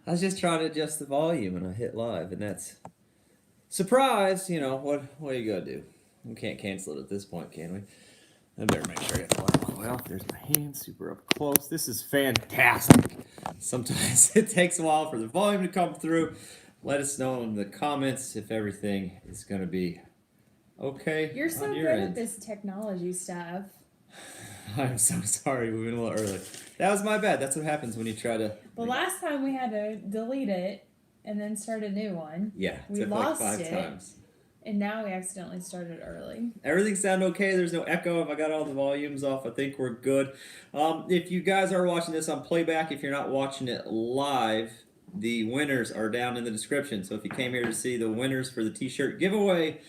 I was just trying to adjust the volume, and I hit live, and that's surprise. You know what? What are you gonna do? We can't cancel it at this point, can we? I better make sure I get the light well. There's my hand super up close. This is fantastic. Sometimes it takes a while for the volume to come through. Let us know in the comments if everything is gonna be okay. You're so good at this technology stuff. I'm so sorry. We went a little early. That was my bad. That's what happens when you try to. The last time we had to delete it and then start a new one. Yeah, we took lost like 5 it, times. and now we accidentally started early. Everything sounded okay. There's no echo. If I got all the volumes off, I think we're good. If you guys are watching this on playback, if you're not watching it live, the winners are down in the description. So if you came here to see the winners for the t-shirt giveaway,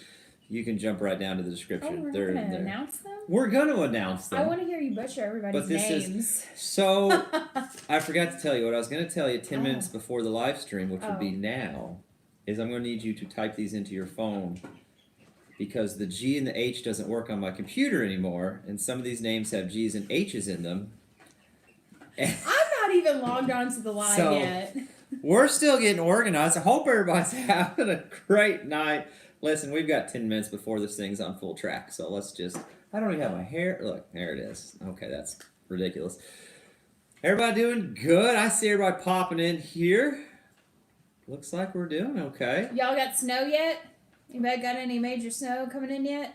you can jump right down to the description. Oh, we're going to announce them? We're going to announce them. I want to hear you butcher everybody's names. So, I forgot to tell you what I was going to tell you 10 minutes before the live stream, which would be now, is I'm going to need you to type these into your phone because the G and the H doesn't work on my computer anymore, and some of these names have G's and H's in them. I'm not even logged on to the live yet. We're still getting organized. I hope everybody's having a great night. Listen, we've got 10 minutes before this thing's on full track, so let's just... I don't even have my hair. Look, there it is. Okay, that's ridiculous. Everybody doing good? I see everybody popping in here. Looks like we're doing okay. Y'all got snow yet? Anybody got any major snow coming in yet?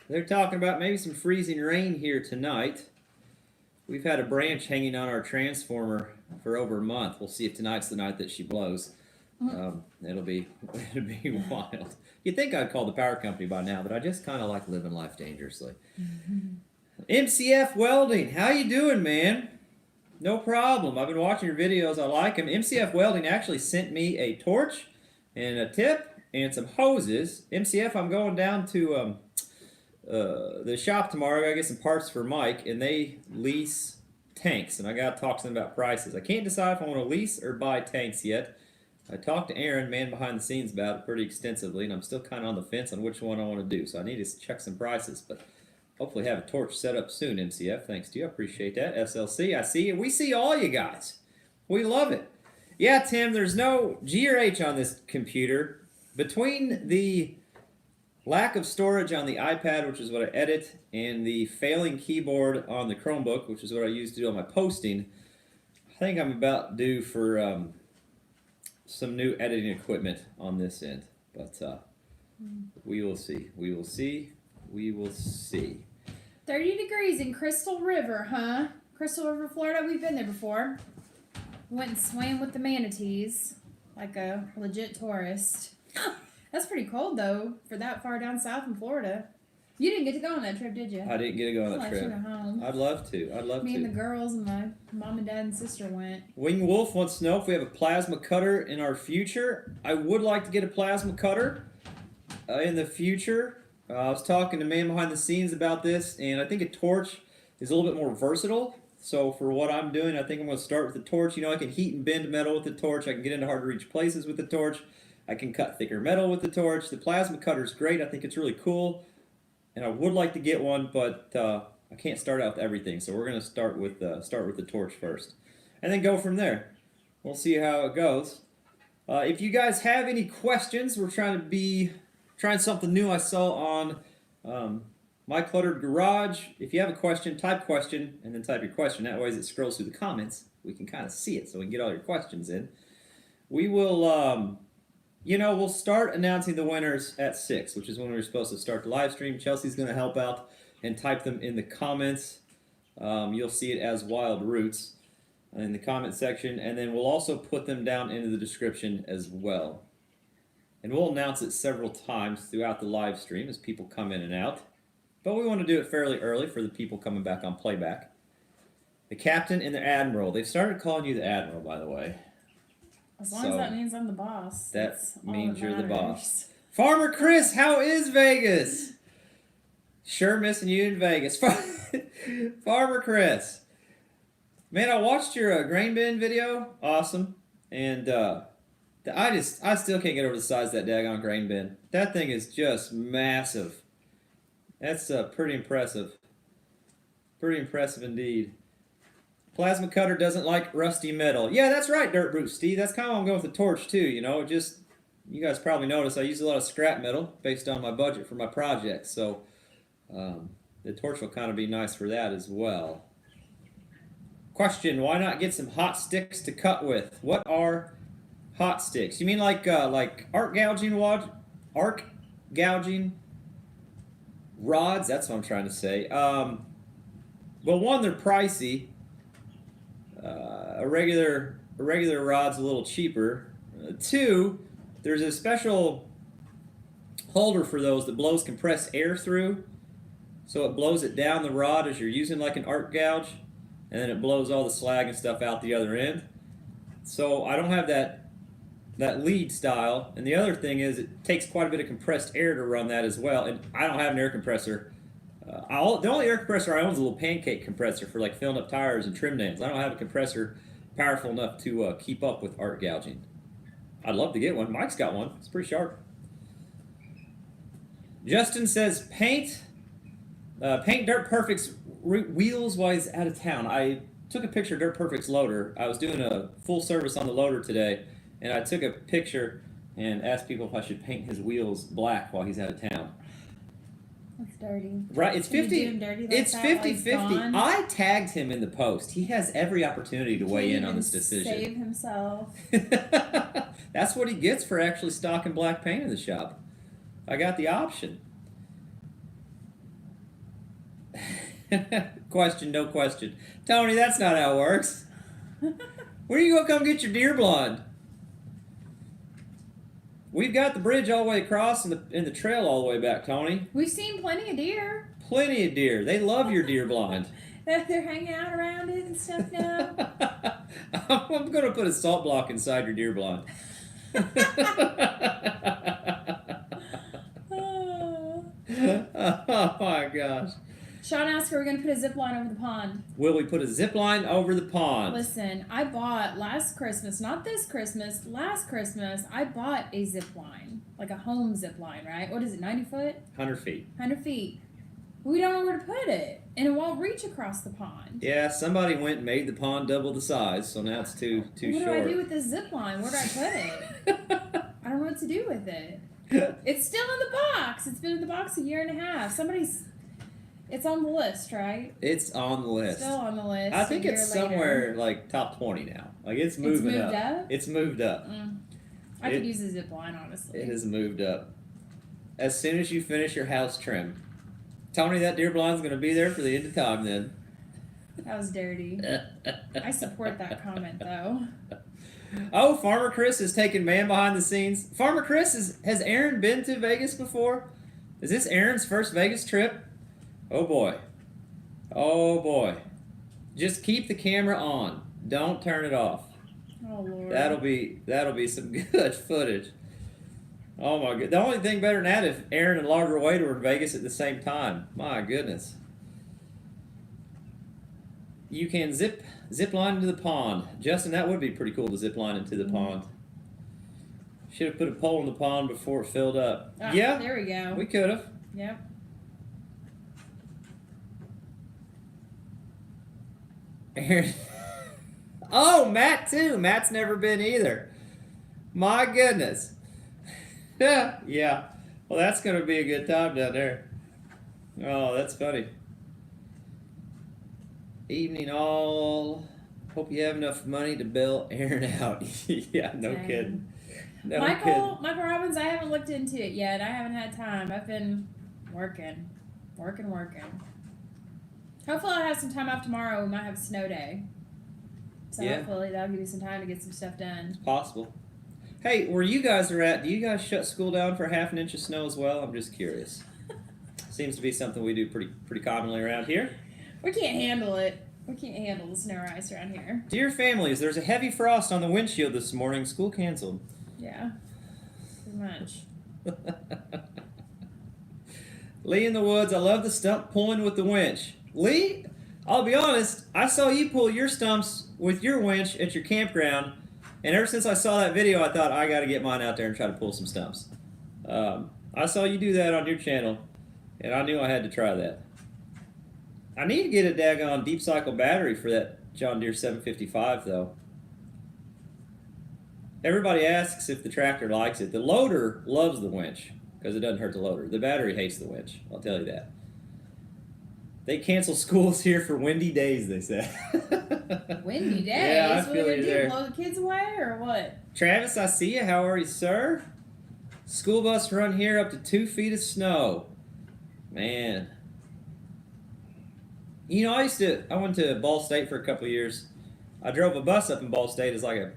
They're talking about maybe some freezing rain here tonight. We've had a branch hanging on our transformer for over a month. We'll see if tonight's the night that she blows. It'll be wild. You'd think I'd call the power company by now, but I just kind of like living life dangerously. MCF Welding, how you doing, man? No problem. I've been watching your videos. I like them. MCF Welding actually sent me a torch and a tip and some hoses. MCF, I'm going down to the shop tomorrow. I gotta get some parts for Mike, and they lease tanks, and I gotta talk to them about prices. I can't decide if I want to lease or buy tanks yet. I talked to Aaron, man behind the scenes, about it pretty extensively, and I'm still kind of on the fence on which one I want to do. So I need to check some prices, but hopefully have a torch set up soon, MCF. Thanks to you. I appreciate that. SLC, I see you. We see all you guys. We love it. Yeah, Tim, there's no G or H on this computer. Between the lack of storage on the iPad, which is what I edit, and the failing keyboard on the Chromebook, which is what I use to do all my posting, I think I'm about due for... some new editing equipment on this end, but we will see. We will see. We will see. 30 degrees in Crystal River, huh? Crystal River, Florida. We've been there before. Went and swam with the manatees like a legit tourist. That's pretty cold, though, for that far down south in Florida. You didn't get to go on that trip, did you? I didn't get to go on that trip. Home. I'd love to. I'd love to. Me and the girls and my mom and dad and sister went. Wing Wolf wants to know if we have a plasma cutter in our future. I would like to get a plasma cutter in the future. I was talking to man behind the scenes about this, and I think a torch is a little bit more versatile. So for what I'm doing, I think I'm going to start with the torch. You know, I can heat and bend metal with the torch. I can get into hard-to-reach places with the torch. I can cut thicker metal with the torch. The plasma cutter is great. I think it's really cool. And I would like to get one, but I can't start out with everything. So we're going to start with the torch first, and then go from there. We'll see how it goes. If you guys have any questions, we're trying something new. I saw on My Cluttered Garage. If you have a question, type question, and then type your question. That way, as it scrolls through the comments, we can kind of see it, so we can get all your questions in. We will. We'll start announcing the winners at 6, which is when we're supposed to start the live stream. Chelsea's going to help out and type them in the comments. You'll see it as Wild Roots in the comment section, and then we'll also put them down into the description as well. And we'll announce it several times throughout the live stream as people come in and out. But we want to do it fairly early for the people coming back on playback. The Captain and the Admiral. They've started calling you the Admiral, by the way. As long as that means I'm the boss. That means you're the boss. Farmer Chris, how is Vegas? Sure missing you in Vegas. Farmer Chris. Man, I watched your grain bin video. Awesome. And I still can't get over the size of that daggone grain bin. That thing is just massive. That's pretty impressive. Pretty impressive indeed. Plasma cutter doesn't like rusty metal. Yeah, that's right, Dirt Brute Steve. That's kind of why I'm going with the torch too. You know, just you guys probably noticed I use a lot of scrap metal based on my budget for my projects. So the torch will kind of be nice for that as well. Question: why not get some hot sticks to cut with? What are hot sticks? You mean like arc gouging rods? That's what I'm trying to say. Well, one, they're pricey. A regular rod's a little cheaper. Two, there's a special holder for those that blows compressed air through, so it blows it down the rod as you're using like an arc gouge, and then it blows all the slag and stuff out the other end. So I don't have that lead style, and the other thing is it takes quite a bit of compressed air to run that as well, and I don't have an air compressor. The only air compressor I own is a little pancake compressor for like filling up tires and trim nails. I don't have a compressor powerful enough to keep up with arc gouging. I'd love to get one. Mike's got one. It's pretty sharp. Justin says paint Dirt Perfect's wheels while he's out of town. I took a picture of Dirt Perfect's loader. I was doing a full service on the loader today, and I took a picture and asked people if I should paint his wheels black while he's out of town. That's dirty. Right, it's 50. It's 50-50. I tagged him in the post. He has every opportunity to weigh in on this decision. Save himself. That's what he gets for actually stocking black paint in the shop. I got the option. Question, no question. Tony, that's not how it works. Where are you going to come get your deer blonde? We've got the bridge all the way across and the trail all the way back, Tony. We've seen plenty of deer. Plenty of deer. They love your deer blonde. They're hanging out around it and stuff now. I'm going to put a salt block inside your deer blonde. Oh my gosh. Sean asked, are we going to put a zip line over the pond? Will we put a zip line over the pond? Listen, I bought last Christmas, not this Christmas, last Christmas, I bought a zip line. Like a home zip line, right? What is it, 90 foot? 100 feet. 100 feet. We don't know where to put it. And it won't reach across the pond. Yeah, somebody went and made the pond double the size, so now it's too short. What do I do with this zip line? Where do I put it? I don't know what to do with it. It's still in the box. It's been in the box a year and a half. It's on the list, right? It's on the list. Still on the list. I think it's somewhere like top 20 now. Like it's moving up. It's moved up. I could use a zip line, honestly. It has moved up. As soon as you finish your house trim. Tony, that deer blind's going to be there for the end of time then. That was dirty. I support that comment, though. Oh, Farmer Chris is taking man behind the scenes. Farmer Chris, has Aaron been to Vegas before? Is this Aaron's first Vegas trip? Oh boy. Oh boy. Just keep the camera on. Don't turn it off. Oh Lord. That'll be some good footage. Oh my god. The only thing better than that if Aaron and Lager Wade were in Vegas at the same time. My goodness. You can zip line into the pond. Justin, that would be pretty cool to zip line into the pond. Should have put a pole in the pond before it filled up. Yeah. There we go. We could have. Yep. Aaron. Oh, Matt too. Matt's never been either. My goodness. Yeah. Well, that's going to be a good time down there. Oh, that's funny. Evening all. Hope you have enough money to bail Aaron out. Yeah, no Dang. kidding. No Michael Robbins, I haven't looked into it yet. I haven't had time. I've been working. Hopefully I'll have some time off tomorrow. We might have a snow day. So hopefully that'll give me some time to get some stuff done. It's possible. Hey, where you guys are at, do you guys shut school down for half an inch of snow as well? I'm just curious. Seems to be something we do pretty commonly around here. We can't handle it. We can't handle the snow or ice around here. Dear families, there's a heavy frost on the windshield this morning. School canceled. Yeah, pretty much. Lee in the woods, I love the stump pulling with the winch. Lee, I'll be honest, I saw you pull your stumps with your winch at your campground, and ever since I saw that video, I thought I got to get mine out there and try to pull some stumps. I saw you do that on your channel, and I knew I had to try that. I need to get a daggone deep cycle battery for that John Deere 755 though. Everybody asks if the tractor likes it. The loader loves the winch because it doesn't hurt the loader. The battery hates the winch. I'll tell you that. They cancel schools here for windy days, they said. Windy days? Yeah, I what feel are they you do? there. Blow the kids away or what? Travis, I see you. How are you, sir? School bus run here up to 2 feet of snow. Man. You know, I went to Ball State for a couple of years. I drove a bus up in Ball State as like a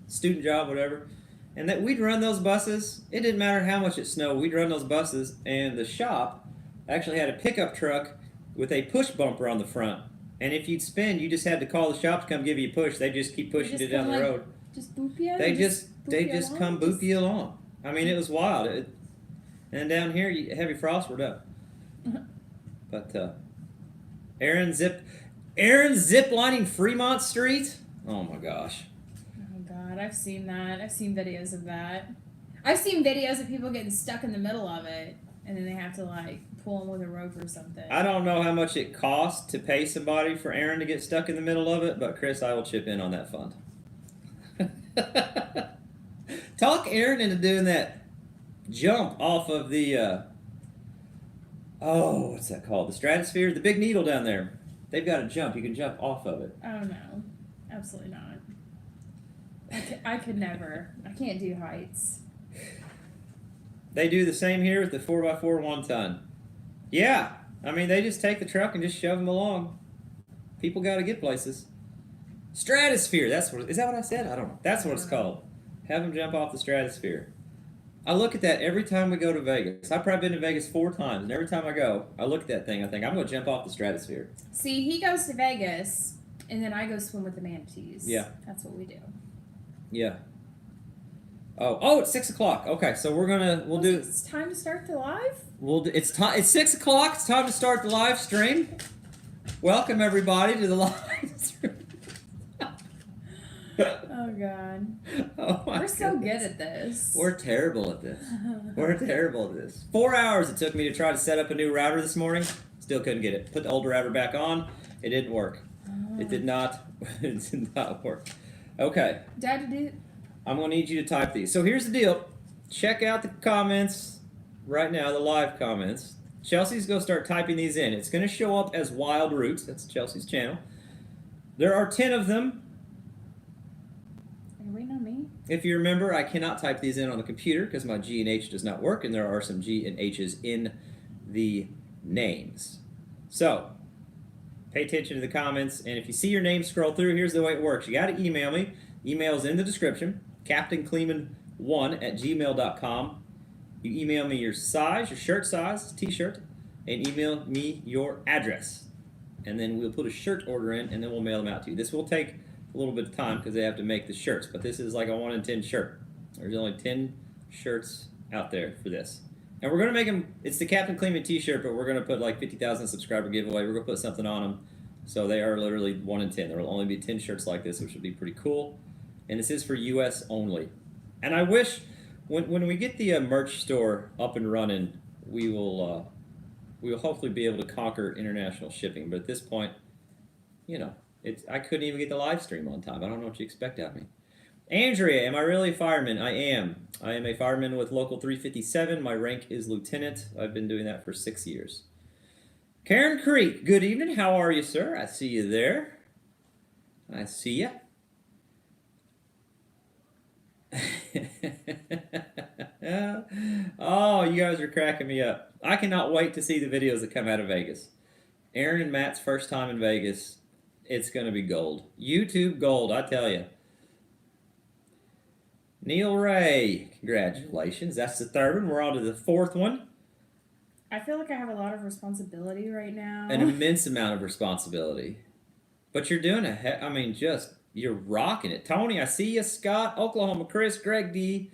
student job, whatever. And that we'd run those buses. It didn't matter how much it snowed. We'd run those buses, and the shop actually had a pickup truck with a push bumper on the front. And if you'd spin, you just had to call the shop to come give you a push. They just keep pushing it down the road. Just boop you? They just come boop you along. I mean, it was wild. And down here, heavy frost, we're done. But Aaron ziplining Fremont Street. Oh my gosh. Oh God, I've seen that. I've seen videos of that. I've seen videos of people getting stuck in the middle of it, and then they have to like pull them with a rope or something. I don't know how much it costs to pay somebody for Aaron to get stuck in the middle of it, but Chris, I will chip in on that fund. Talk Aaron into doing that jump off of the what's that called? The stratosphere, the big needle down there. They've got a jump. You can jump off of it. Oh no, absolutely not. I could never. I can't do heights. They do the same here with the 4x4 1-ton. Yeah, I mean they just take the truck and just shove them along. People got to get places. Stratosphere. Is that what I said? I don't know. That's what it's called. Have them jump off the stratosphere. I look at that every time we go to Vegas. I've probably been to Vegas 4 times, and every time I go, I look at that thing. I think I'm going to jump off the stratosphere. See, he goes to Vegas, and then I go swim with the manatees. Yeah, that's what we do. Yeah. Oh, it's 6 o'clock. Okay, so we'll do. It's time to start the live. It's time. It's 6 o'clock. It's time to start the live stream. Welcome everybody to the live stream. Oh God. Oh my We're so goodness. good at this. We're terrible at this. We're terrible at this. 4 hours it took me to try to set up a new router this morning. Still couldn't get it. Put the old router back on. It didn't work. It did not. It did not work. Okay. Dad, did it? I'm going to need you to type these. So here's the deal. Check out the comments right now, the live comments. Chelsea's going to start typing these in. It's going to show up as Wild Roots. That's Chelsea's channel. There are 10 of them. Are you waiting on me? If you remember, I cannot type these in on the computer because my G and H does not work, and there are some G and H's in the names. So, pay attention to the comments, and if you see your name scroll through, here's the way it works. You got to email me. Email's in the description, captainkleeman1@gmail.com. You email me your size, your shirt size, t-shirt, and email me your address. And then we'll put a shirt order in, and then we'll mail them out to you. This will take a little bit of time because they have to make the shirts, but this is like a 1 in 10 shirt. There's only 10 shirts out there for this. And we're going to make them, it's the Captain Kleeman t-shirt, but we're going to put like 50,000 subscriber giveaway. We're going to put something on them. So they are literally 1 in 10. There will only be 10 shirts like this, which would be pretty cool. And this is for U.S. only. And I wish when we get the merch store up and running, we will hopefully be able to conquer international shipping. But at this point, you know, I couldn't even get the live stream on time. I don't know what you expect out of me. Andrea, am I really a fireman? I am. I am a fireman with Local 357. My rank is lieutenant. I've been doing that for 6 years. Karen Creek, good evening. How are you, sir? I see you there. I see you. Oh, you guys are cracking me up. I cannot wait to see the videos that come out of Vegas. Aaron and Matt's first time in Vegas. It's going to be gold. YouTube gold, I tell you. Neil Ray, congratulations. That's the third one. We're on to the fourth one. I feel like I have a lot of responsibility right now. An immense amount of responsibility. But you're doing you're rocking it. Tony, I see you. Scott, Oklahoma Chris, Greg D.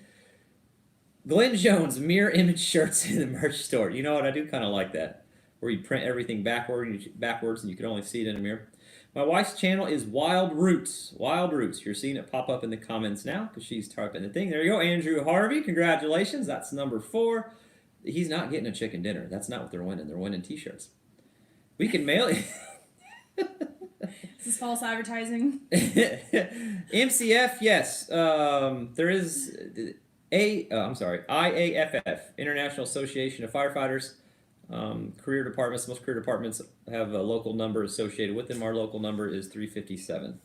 Glenn Jones, mirror image shirts in the merch store. You know what? I do kind of like that. Where you print everything backwards and you can only see it in a mirror. My wife's channel is Wild Roots. Wild Roots. You're seeing it pop up in the comments now because she's typing the thing. There you go. Andrew Harvey, congratulations. That's number 4. He's not getting a chicken dinner. That's not what they're winning. They're winning t-shirts. We can mail it. It's the is false advertising. MCF, yes. There is IAFF, International Association of Firefighters. Career departments. Most career departments have a local number associated with them. Our local number is 357.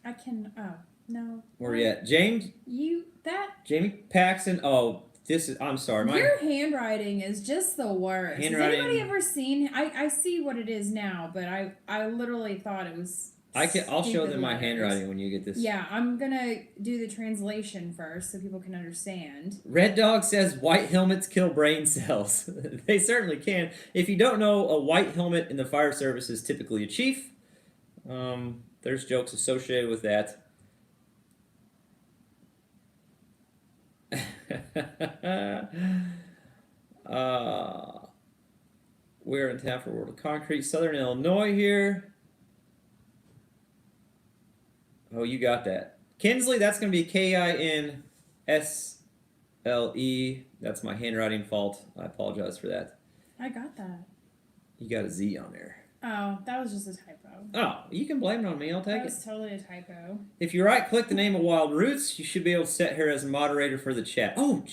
I can. Oh no. Where are you at, James? Jayme Paxton. Oh, this is. I'm sorry. Your handwriting is just the worst. Has anybody ever seen? I see what it is now, but I literally thought it was. I'll show them my handwriting when you get this. Yeah, I'm gonna do the translation first so people can understand. Red Dog says white helmets kill brain cells. They certainly can. If you don't know, a white helmet in the fire service is typically a chief. There's jokes associated with that. We're in town for World of Concrete, Southern Illinois here. Oh, you got that. Kinsley, that's going to be Kinsle. That's my handwriting fault. I apologize for that. I got that. You got a Z on there. Oh, that was just a typo. Oh, you can blame it on me. I'll take it. That was totally a typo. If you right-click the name of Wild Roots, you should be able to set her as moderator for the chat. Oh,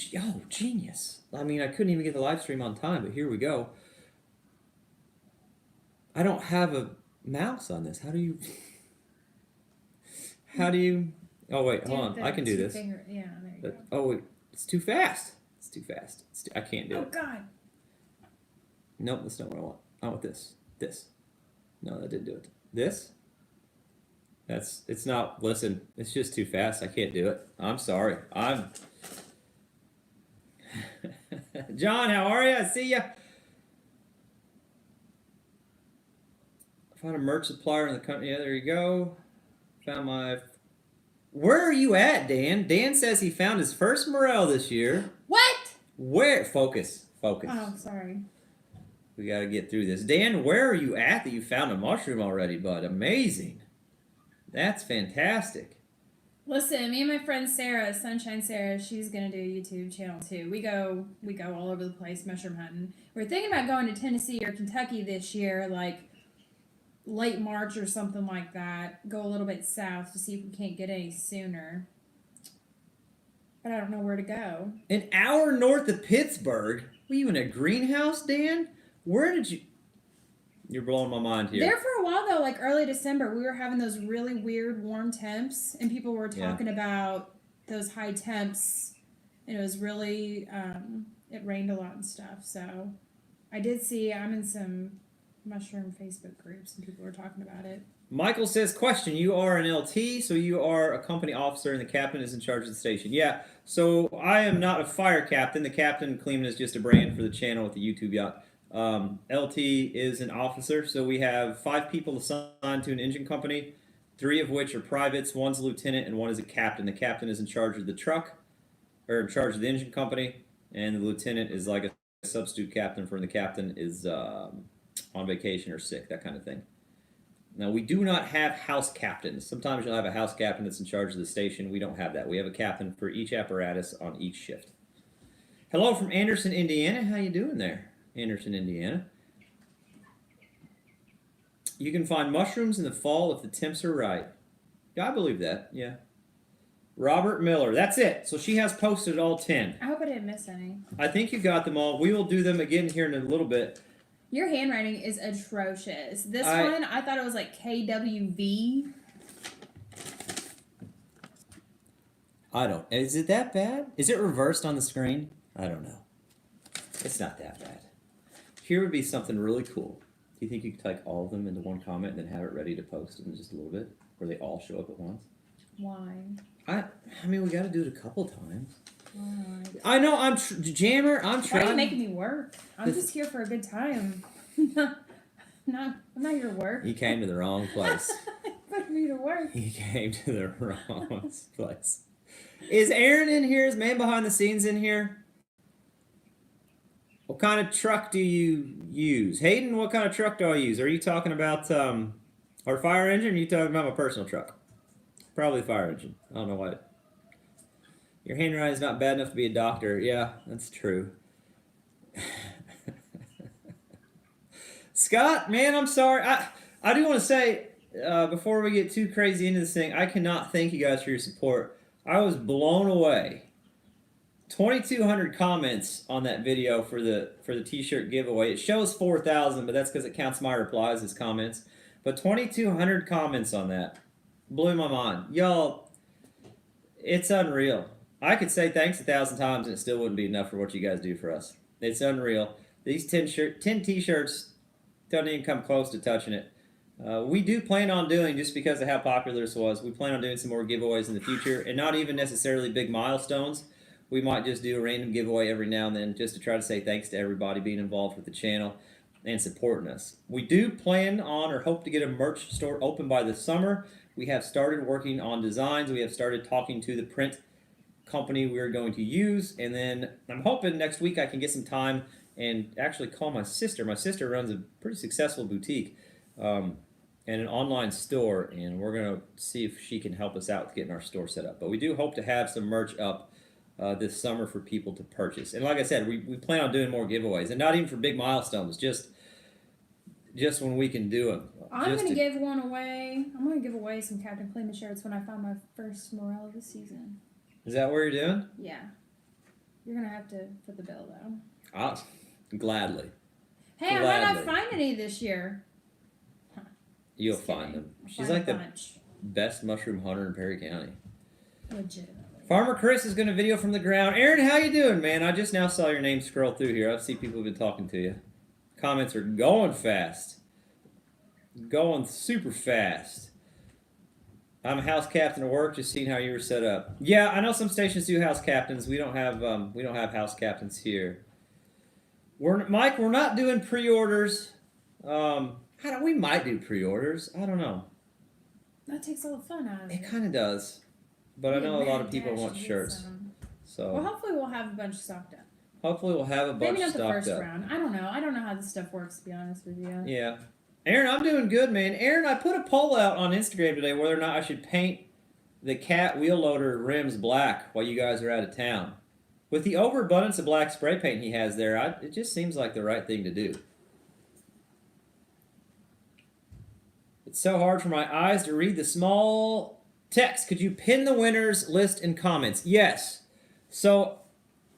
genius. I mean, I couldn't even get the live stream on time, but here we go. I don't have a mouse on this. How do you... Oh, wait, hold on. I can do this. Yeah, there you go. Oh, wait. It's too fast. I can't do it. Oh, God. Nope, that's not what I want. I want this. No, that didn't do it. This? It's not, listen, it's just too fast. I can't do it. I'm sorry. John, how are you? I see ya. Found a merch supplier in the company. Yeah, there you go. Found my... Where are you at, Dan? Dan says he found his first morel this year. What? Where? Focus. Oh, sorry. We got to get through this. Dan, where are you at that you found a mushroom already, bud? Amazing. That's fantastic. Listen, me and my friend Sarah, Sunshine Sarah, she's going to do a YouTube channel too. We go all over the place mushroom hunting. We're thinking about going to Tennessee or Kentucky this year, like late March or something like that. Go a little bit south to see if we can't get any sooner. But I don't know where to go. An hour north of Pittsburgh? Were you in a greenhouse, Dan? Where did you... You're blowing my mind here. There for a while, though, like early December, we were having those really weird warm temps, and people were talking about those high temps, and it was really, it rained a lot and stuff. So I did see, I'm in some mushroom Facebook groups, and people were talking about it. Michael says, question, you are an LT, so you are a company officer, and the captain is in charge of the station. Yeah, so I am not a fire captain. The captain, Kleeman, is just a brand for the channel with the YouTube yacht. LT is an officer, so we have 5 people assigned to an engine company, 3 of which are privates, 1's a lieutenant, and 1 is a captain. The captain is in charge of the truck, or in charge of the engine company, and the lieutenant is like a substitute captain for the captain is on vacation or sick, that kind of thing. Now, we do not have house captains. Sometimes you'll have a house captain that's in charge of the station. We don't have that. We have a captain for each apparatus on each shift. Hello from Anderson, Indiana. How you doing there? Anderson, Indiana. You can find mushrooms in the fall if the temps are right. Yeah, I believe that. Yeah. Robert Miller. That's it. So she has posted all 10. I hope I didn't miss any. I think you got them all. We will do them again here in a little bit. Your handwriting is atrocious. This one, I thought it was like KWV. Is it that bad? Is it reversed on the screen? I don't know. It's not that bad. Here would be something really cool. Do you think you could type all of them into one comment and then have it ready to post in just a little bit? Where they all show up at once? Why? I mean, we got to do it a couple times. Why? I know, Jammer, I'm trying. Why are you making me work? I'm just here for a good time. I'm not here to work. He came to the wrong place. Put me to work. He came to the wrong place. Is Aaron in here? Is man behind the scenes in here? What kind of truck do you use? Hayden, what kind of truck do I use? Are you talking about our fire engine, or are you talking about my personal truck? Probably fire engine. I don't know why. Your handwriting is not bad enough to be a doctor. Yeah, that's true. Scott, man, I'm sorry. I do want to say, before we get too crazy into this thing, I cannot thank you guys for your support. I was blown away. 2,200 comments on that video for the t-shirt giveaway. It shows 4,000, but that's because it counts my replies as comments. But 2,200 comments on that blew my mind. Y'all, it's unreal. I could say thanks 1,000 times and it still wouldn't be enough for what you guys do for us. It's unreal. These 10 t-shirts don't even come close to touching it. We do plan on doing, just because of how popular this was, we plan on doing some more giveaways in the future, and not even necessarily big milestones. We might just do a random giveaway every now and then just to try to say thanks to everybody being involved with the channel and supporting us. We do plan on or hope to get a merch store open by the summer. We have started working on designs. We have started talking to the print company we're going to use, and then I'm hoping next week I can get some time and actually call my sister. My sister runs a pretty successful boutique and an online store, and we're going to see if she can help us out with getting our store set up. But we do hope to have some merch up this summer for people to purchase. And like I said, we plan on doing more giveaways, and not even for big milestones, just when we can do them. I'm going to give one away. I'm going to give away some Captain Kleeman shirts when I find my first morale of the season. Is that what you're doing? Yeah. You're going to have to put the bill, though. Gladly. Hey, I might not find any this year. Huh. You'll find them. She's like the best mushroom hunter in Perry County. Legitimately. Farmer Chris is going to video from the ground. Aaron, how you doing, man? I just now saw your name scroll through here. I see people have been talking to you. Comments are going fast. Going super fast. I'm a house captain at work, just seeing how you were set up. Yeah, I know some stations do house captains. We don't have house captains here. Mike, we're not doing pre-orders. We might do pre-orders. I don't know. That takes all the fun out of it. It kind of does. But I know a lot of people want shirts. So well, hopefully we'll have a bunch stocked up. Hopefully we'll have a bunch stocked up. Maybe not the first round. I don't know. I don't know how this stuff works, to be honest with you. Yeah. Aaron, I'm doing good, man. Aaron, I put a poll out on Instagram today whether or not I should paint the cat wheel loader rims black while you guys are out of town. With the overabundance of black spray paint he has there, it just seems like the right thing to do. It's so hard for my eyes to read the small text. Could you pin the winners list in comments? Yes. So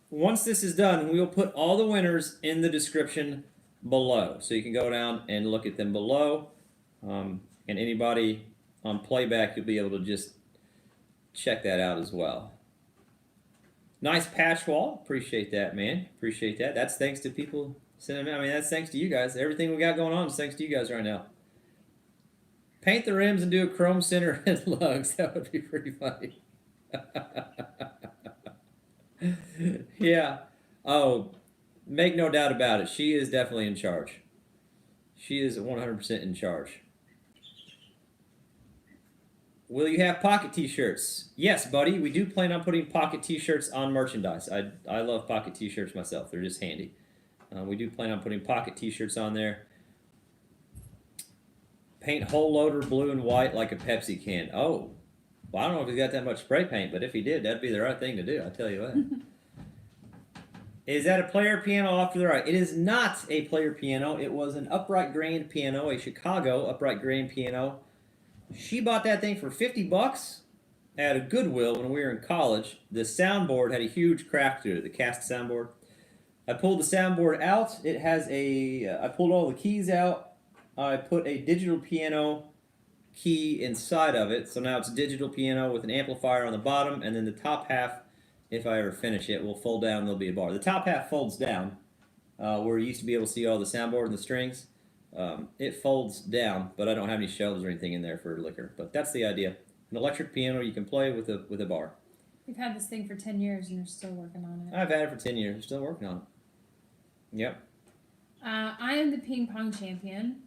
once this is done, we will put all the winners in the description below. So you can go down and look at them below. And anybody on playback, you'll be able to just check that out as well. Nice patch wall. Appreciate that, man. Appreciate that. That's thanks to people sending them. I mean, that's thanks to you guys. Everything we got going on is thanks to you guys right now. Paint the rims and do a chrome center and lugs. That would be pretty funny. Yeah. Oh, make no doubt about it. She is definitely in charge. She is 100% in charge. Will you have pocket t-shirts? Yes, buddy. We do plan on putting pocket t-shirts on merchandise. I love pocket t-shirts myself. They're just handy. We do plan on putting pocket t-shirts on there. Paint whole loader blue and white like a Pepsi can. Oh, well, I don't know if he's got that much spray paint, but if he did, that'd be the right thing to do. I tell you what. Is that a player piano off to the right? It is not a player piano. It was an upright grand piano, a Chicago upright grand piano. She bought that thing for $50 at a Goodwill when we were in college. The soundboard had a huge crack to it, the cast soundboard. I pulled the soundboard out. It has I pulled all the keys out. I put a digital piano key inside of it. So now it's a digital piano with an amplifier on the bottom, and then the top half, if I ever finish it, will fold down and there'll be a bar. The top half folds down, where you used to be able to see all the soundboard and the strings. It folds down, but I don't have any shelves or anything in there for liquor. But that's the idea. An electric piano you can play with a bar. We've had this thing for 10 years and you're still working on it. I've had it for 10 years. I'm still working on it. Yep. I am the ping pong champion.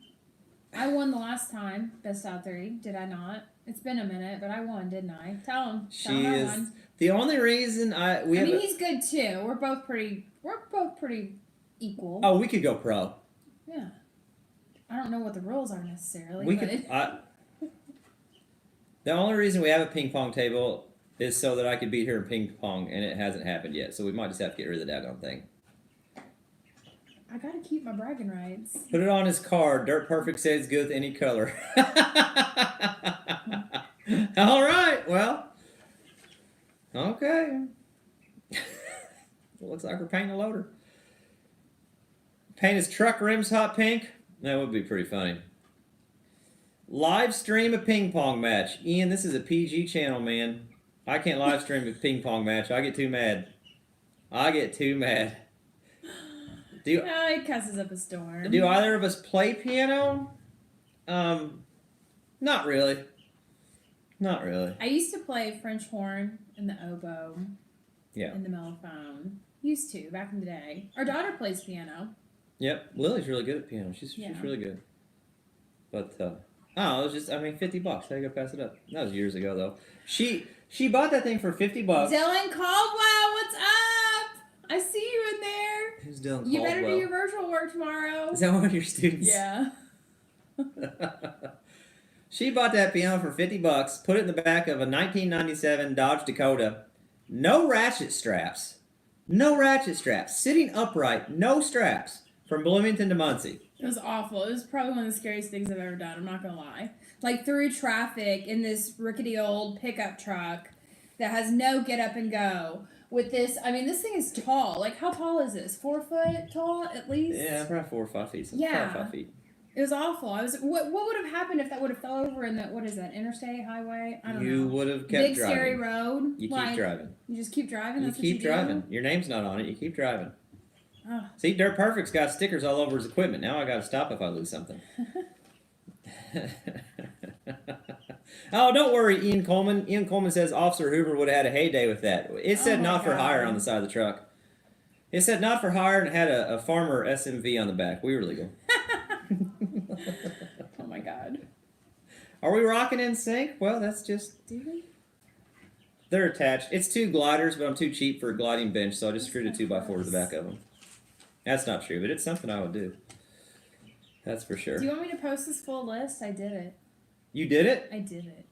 I won the last time, best out 3. Did I not? It's been a minute, but I won, didn't I? Tell him. She is I won. The only reason I mean, he's good too. We're both pretty equal. Oh, we could go pro. Yeah. I don't know what the rules are necessarily. We could. The only reason we have a ping pong table is so that I could beat her in ping pong, and it hasn't happened yet. So we might just have to get rid of the daggone thing. I gotta keep my bragging rights. Put it on his card. Dirt Perfect says good with any color. All right. Well. Okay. It looks like we're painting a loader. Paint his truck rims hot pink. That would be pretty funny. Live stream a ping pong match. Ian, this is a PG channel, man. I can't live stream a ping pong match. I get too mad. He cusses up a storm. Do either of us play piano? Not really. I used to play French horn and the oboe. Yeah. And the mellophone. Used to, back in the day. Our daughter plays piano. Yep. Lily's really good at piano. She's really good. But, it was just, $50. How you gonna pass it up? That was years ago, though. She bought that thing for $50. Dylan Caldwell, what's up? I see you in there. Who's Dylan Caldwell? You better do your virtual work tomorrow. Is that one of your students? Yeah. She bought that piano for $50, put it in the back of a 1997 Dodge Dakota. No ratchet straps. Sitting upright, no straps. From Bloomington to Muncie. It was awful. It was probably one of the scariest things I've ever done. I'm not going to lie. Like, through traffic in this rickety old pickup truck that has no get up and go. With this, this thing is tall. Like, how tall is this? 4 foot tall, at least? Yeah, probably 4 or 5 feet. Yeah. 4 or 5 feet. It was awful. What would have happened if that would have fell over in the, what is that, interstate, highway? I don't know. You would have kept Big, driving. scary road. You keep driving. You just keep driving? That's you keep what you driving. do? Your name's not on it. You keep driving. Oh. See, Dirt Perfect's got stickers all over his equipment. Now I got to stop if I lose something. Oh, don't worry, Ian Coleman. Ian Coleman says Officer Hoover would have had a heyday with that. It said not for hire on the side of the truck. It said not for hire and it had a farmer SMV on the back. We were legal. Oh my God. Are we rocking in sync? Well, that's just... Do we? They're attached. It's 2 gliders, but I'm too cheap for a gliding bench, so I just screwed a 2x4 to the back of them. That's not true, but it's something I would do. That's for sure. Do you want me to post this full list? I did it. You did it? I did it.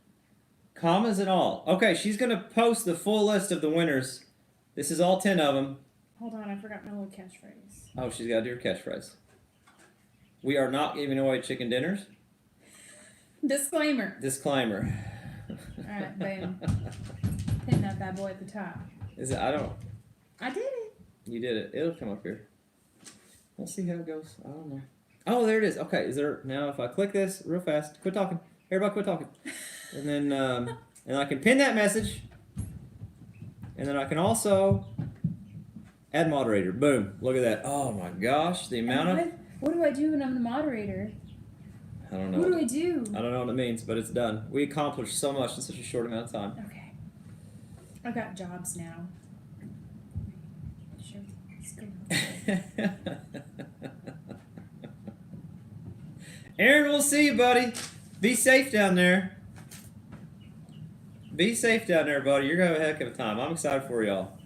Commas and all. Okay, she's going to post the full list of the winners. This is all 10 of them. Hold on, I forgot my little catchphrase. Oh, she's got to do her catchphrase. We are not giving away chicken dinners. Disclaimer. Alright, boom. Pin that bad boy at the top. Is it? I did it. You did it. It'll come up here. We'll see how it goes. I don't know. Oh, there it is. Okay, is there... Now, if I click this real fast... Quit talking. Everybody quit talking. And then, and I can pin that message. And then I can also... add moderator. Boom. Look at that. Oh, my gosh. The amount of... What do I do when I'm the moderator? I don't know. What do I do? I don't know what it means, but it's done. We accomplished so much in such a short amount of time. Okay. I got jobs now. Sure. Let's go. Aaron, we'll see you, buddy. Be safe down there. Be safe down there, buddy. You're going to have a heck of a time. I'm excited for y'all.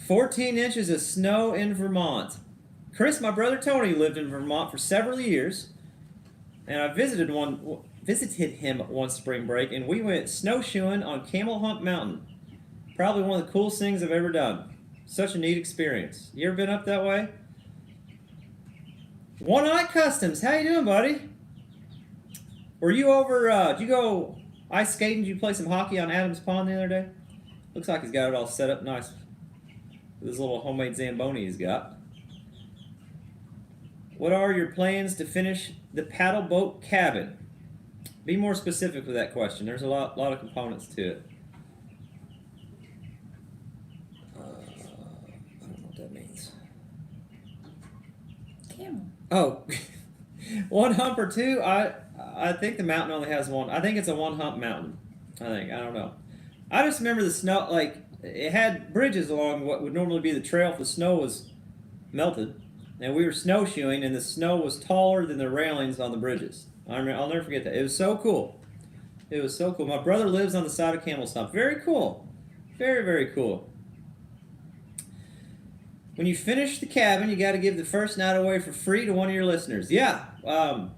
14 inches of snow in Vermont. Chris, my brother Tony, lived in Vermont for several years. And I visited him one spring break, and we went snowshoeing on Camel Hump Mountain. Probably one of the coolest things I've ever done. Such a neat experience. You ever been up that way? One Eye Customs, how you doing, buddy? Were you over, did you go ice skating? Did you play some hockey on Adams Pond the other day? Looks like he's got it all set up nice. This little homemade Zamboni he's got. What are your plans to finish the paddle boat cabin? Be more specific with that question. There's a lot of components to it. I don't know what that means. Camel. Oh, one hump or two? I think the mountain only has one. I think it's a one hump mountain. I don't know. I just remember the snow, like, it had bridges along what would normally be the trail if the snow was melted. And we were snowshoeing, and the snow was taller than the railings on the bridges. I'll never forget that. It was so cool. It was so cool. My brother lives on the side of Camel Stump. Very cool. Very, very cool. When you finish the cabin, you got to give the first night away for free to one of your listeners. Yeah. That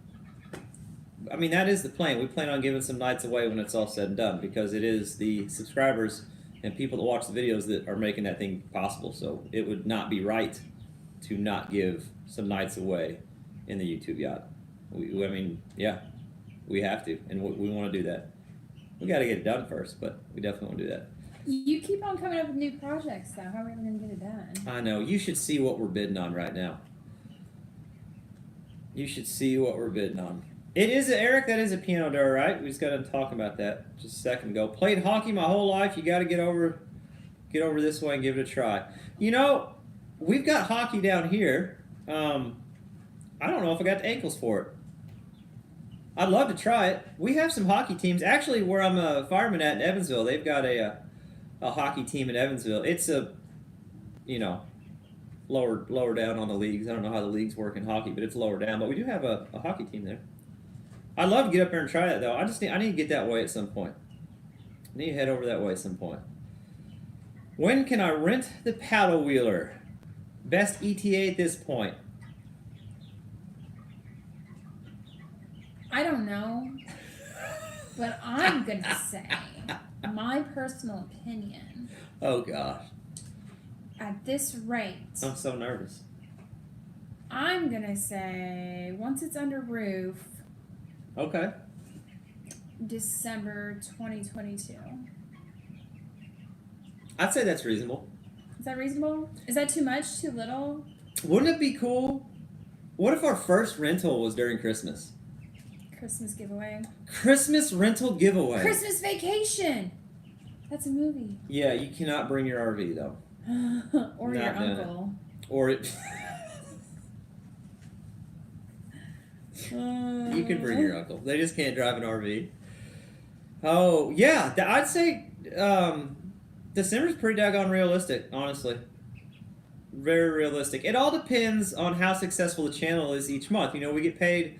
is the plan. We plan on giving some nights away when it's all said and done, because it is the subscribers and people that watch the videos that are making that thing possible. So it would not be right to not give some nights away in the YouTube yacht. I mean, yeah, we have to, and we want to do that. We got to get it done first, but we definitely want to do that. You keep on coming up with new projects, though. How are we ever going to get it done? I know. You should see what we're bidding on right now. You should see what we're bidding on. It is, Eric, that is a piano door, right? We just got to talk about that just a second ago. Played hockey my whole life. You got to get over this way and give it a try. You know, we've got hockey down here. I don't know if I got the ankles for it. I'd love to try it. We have some hockey teams. Actually, where I'm a fireman at in Evansville, they've got a hockey team in Evansville. It's lower down on the leagues. I don't know how the leagues work in hockey, but it's lower down. But we do have a hockey team there. I'd love to get up there and try that, though. I need to get that way at some point. I need to head over that way at some point. When can I rent the paddle wheeler? Best ETA at this point. I don't know, but I'm going to say my personal opinion. Oh, gosh. At this rate, I'm so nervous. I'm going to say once it's under roof, Okay. December 2022. I'd say that's reasonable. Is that reasonable? Is that too much? Too little? Wouldn't it be cool? What if our first rental was during Christmas? Christmas giveaway. Christmas rental giveaway. Christmas vacation. That's a movie. Yeah, you cannot bring your RV though. Or Not your doing uncle. Or it. You can bring your uncle. They just can't drive an RV. Oh yeah, I'd say December's pretty daggone realistic, honestly. Very realistic. It all depends on how successful the channel is each month. You know, we get paid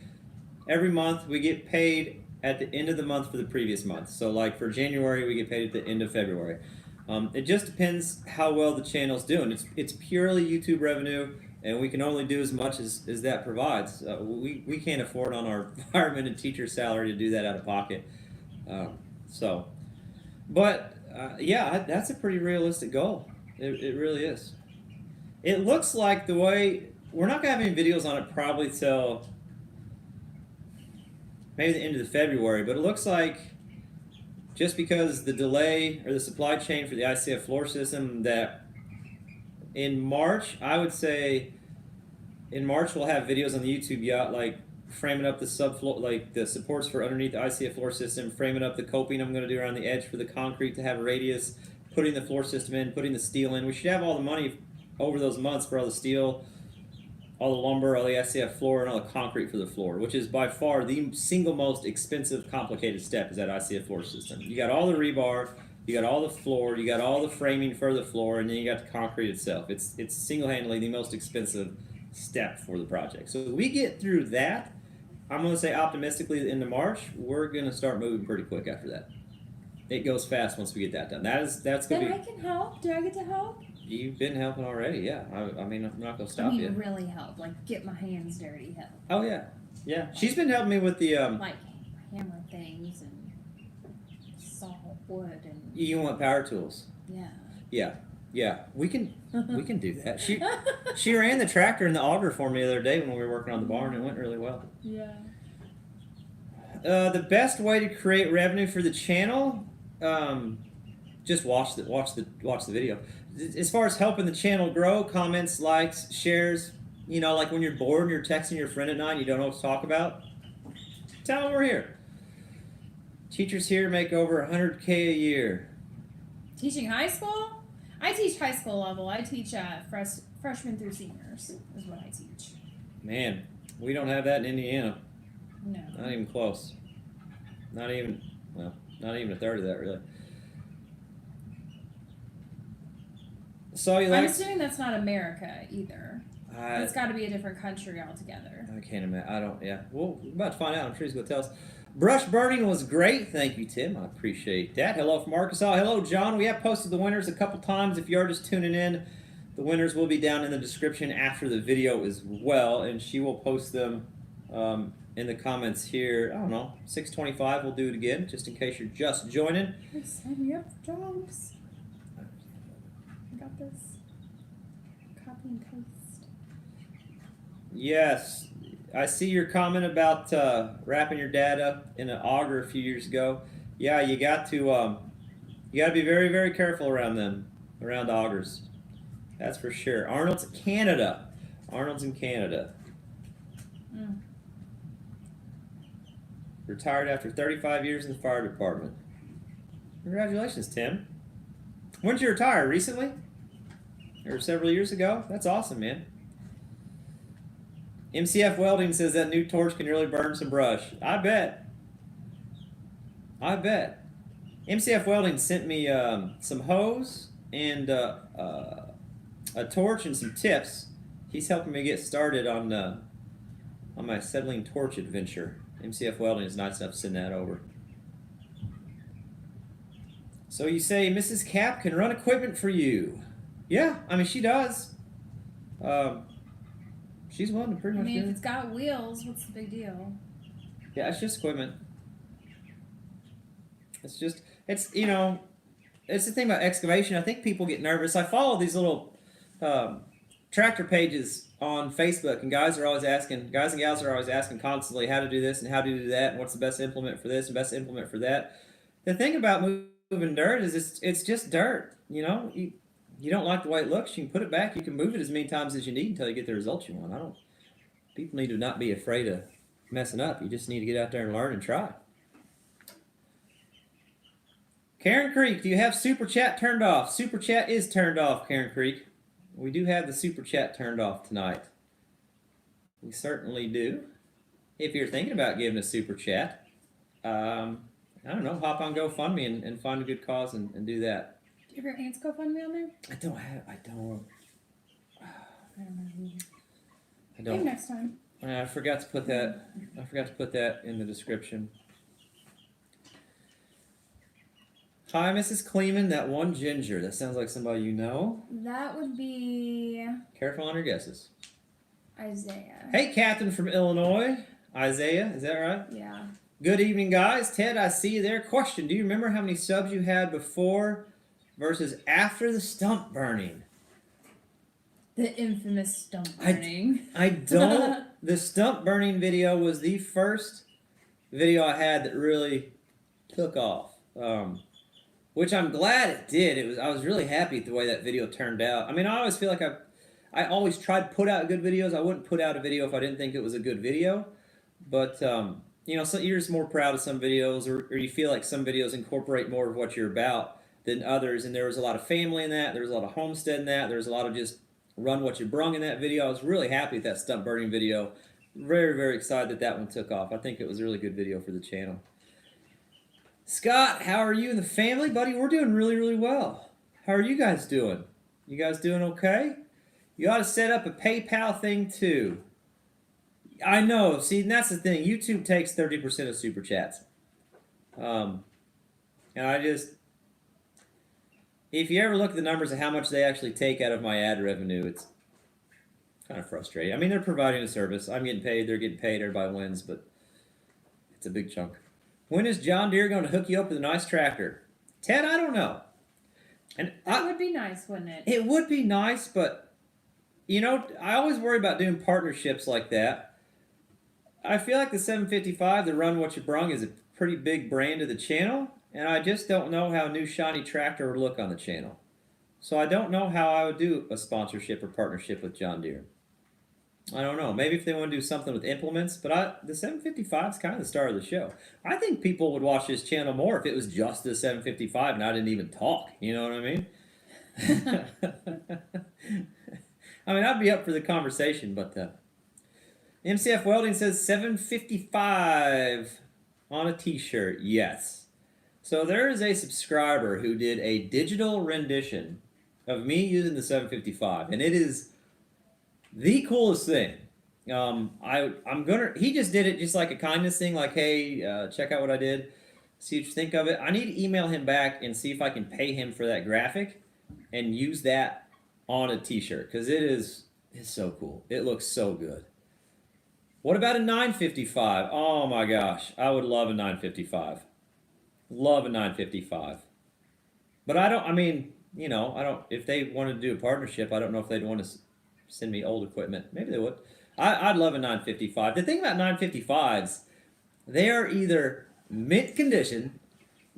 every month. We get paid at the end of the month for the previous month. So like for January, we get paid at the end of February. It just depends how well the channel's doing. It's purely YouTube revenue, and we can only do as much as that provides. We can't afford on our fireman and teacher salary to do that out of pocket. Yeah, that's a pretty realistic goal. It really is. It looks like the way we're not gonna have any videos on it probably till maybe the end of February, but it looks like just because the delay or the supply chain for the ICF floor system, that in March, I would say in March we'll have videos on the YouTube yacht, like framing up the subfloor, like the supports for underneath the ICF floor system, framing up the coping I'm going to do around the edge for the concrete to have a radius, putting the floor system in, putting the steel in. We should have all the money over those months for all the steel, all the lumber, all the ICF floor, and all the concrete for the floor, which is by far the single most expensive, complicated step is that ICF floor system. You got all the rebar, you got all the floor, you got all the framing for the floor, and then you got the concrete itself. It's single-handedly the most expensive step for the project. So if we get through that, I'm going to say optimistically into March, we're going to start moving pretty quick after that. It goes fast once we get that done. That's going to be... Then I can help. Do I get to help? You've been helping already, yeah. I mean, I'm not going to stop you. Really help. Like, get my hands dirty help. Oh, yeah. Yeah. She's been helping me with the... like, hammer things and saw wood and... You want power tools? Yeah. Yeah. Yeah. We can do that. She ran the tractor and the auger for me the other day when we were working on the barn. It went really well. Yeah. The best way to create revenue for the channel, just watch the video. As far as helping the channel grow, comments, likes, shares, you know, like when you're bored and you're texting your friend at night and you don't know what to talk about, tell them we're here. Teachers here make over $100K a year. Teaching high school? I teach high school level. I teach freshmen through seniors is what I teach. Man, we don't have that in Indiana. No. Not even close. Not even a third of that, really. I'm assuming that's not America either. It's got to be a different country altogether. I can't imagine. Yeah. Well, we're about to find out. I'm sure he's going to tell us. Brush burning was great. Thank you, Tim. I appreciate that. Hello from Arkansas. Hello, John. We have posted the winners a couple times. If you are just tuning in, the winners will be down in the description after the video as well, and she will post them in the comments here. I don't know, 6:25. We'll do it again, just in case you're just joining. Sign me up for jobs. I got this. Copy and paste. Yes. I see your comment about wrapping your dad up in an auger a few years ago. Yeah, you got to be very, very careful around them, around augers. That's for sure. Arnold's Canada. Arnold's in Canada. Mm. Retired after 35 years in the fire department. Congratulations, Tim. When did you retire? Recently? Or several years ago? That's awesome, man. MCF Welding says that new torch can really burn some brush. I bet. I bet. MCF Welding sent me some hose and a torch and some tips. He's helping me get started on my acetylene torch adventure. MCF Welding is nice enough to send that over. So you say Mrs. Cap can run equipment for you? Yeah, I mean she does. She's willing to pretty much. I mean, do if it's got wheels, what's the big deal? Yeah, it's just equipment. It's it's the thing about excavation. I think people get nervous. I follow these little tractor pages on Facebook, and guys and gals are always asking constantly how to do this and how to do that, and what's the best implement for this and best implement for that. The thing about moving dirt is it's just dirt. You don't like the way it looks, you can put it back. You can move it as many times as you need until you get the results you want. People need to not be afraid of messing up. You just need to get out there and learn and try. Karen Creek, do you have Super Chat turned off? Super Chat is turned off, Karen Creek. We do have the Super Chat turned off tonight. We certainly do. If you're thinking about giving a Super Chat, I don't know, hop on GoFundMe and find a good cause and do that. Do you have your aunt's GoFundMe on there? I don't. I don't know. I Maybe next time. I forgot to put that. I forgot to put that in the description. Hi, Mrs. Kleeman. That one ginger. That sounds like somebody you know. That would be Careful on your guesses. Isaiah. Hey, Captain from Illinois. Isaiah, is that right? Yeah. Good evening, guys. Ted, I see you there. Question: do you remember how many subs you had before versus after the stump burning? The infamous stump burning. I don't. The stump burning video was the first video I had that really took off. Which I'm glad it did. I was really happy with the way that video turned out. I mean, I always feel like I always try to put out good videos. I wouldn't put out a video if I didn't think it was a good video. But so you're just more proud of some videos, or you feel like some videos incorporate more of what you're about than others. And there was a lot of family in that. There was a lot of homestead in that. There was a lot of just run what you brung in that video. I was really happy with that stump burning video. Very, very excited that one took off. I think it was a really good video for the channel. Scott, how are you and the family? Buddy, we're doing really, really well. How are you guys doing? You guys doing okay? You ought to set up a PayPal thing too. I know. See, and that's the thing. YouTube takes 30% of Super Chats. And if you ever look at the numbers of how much they actually take out of my ad revenue, it's kind of frustrating. I mean, they're providing a service. I'm getting paid. They're getting paid. Everybody wins, but it's a big chunk. When is John Deere going to hook you up with a nice tractor? Ted, I don't know. And that would be nice, wouldn't it? It would be nice, but, I always worry about doing partnerships like that. I feel like the 755, the Run What You Brung, is a pretty big brand of the channel, and I just don't know how a new shiny tractor would look on the channel. So I don't know how I would do a sponsorship or partnership with John Deere. I don't know. Maybe if they want to do something with implements, but the 755 is kind of the star of the show. I think people would watch this channel more if it was just the 755 and I didn't even talk. You know what I mean? I mean, I'd be up for the conversation, but MCF Welding says 755 on a t-shirt. Yes. So there is a subscriber who did a digital rendition of me using the 755, and it is the coolest thing. He just did it just like a kindness thing, like, hey, check out what I did, see what you think of it. I need to email him back and see if I can pay him for that graphic and use that on a t-shirt, because it's so cool. It looks so good. What about a 955? Oh my gosh, I would love a 955. Love a 955. But if they wanted to do a partnership, I don't know if they'd want to send me old equipment. Maybe they would. I'd love a 955. The thing about 955s, they are either mint condition,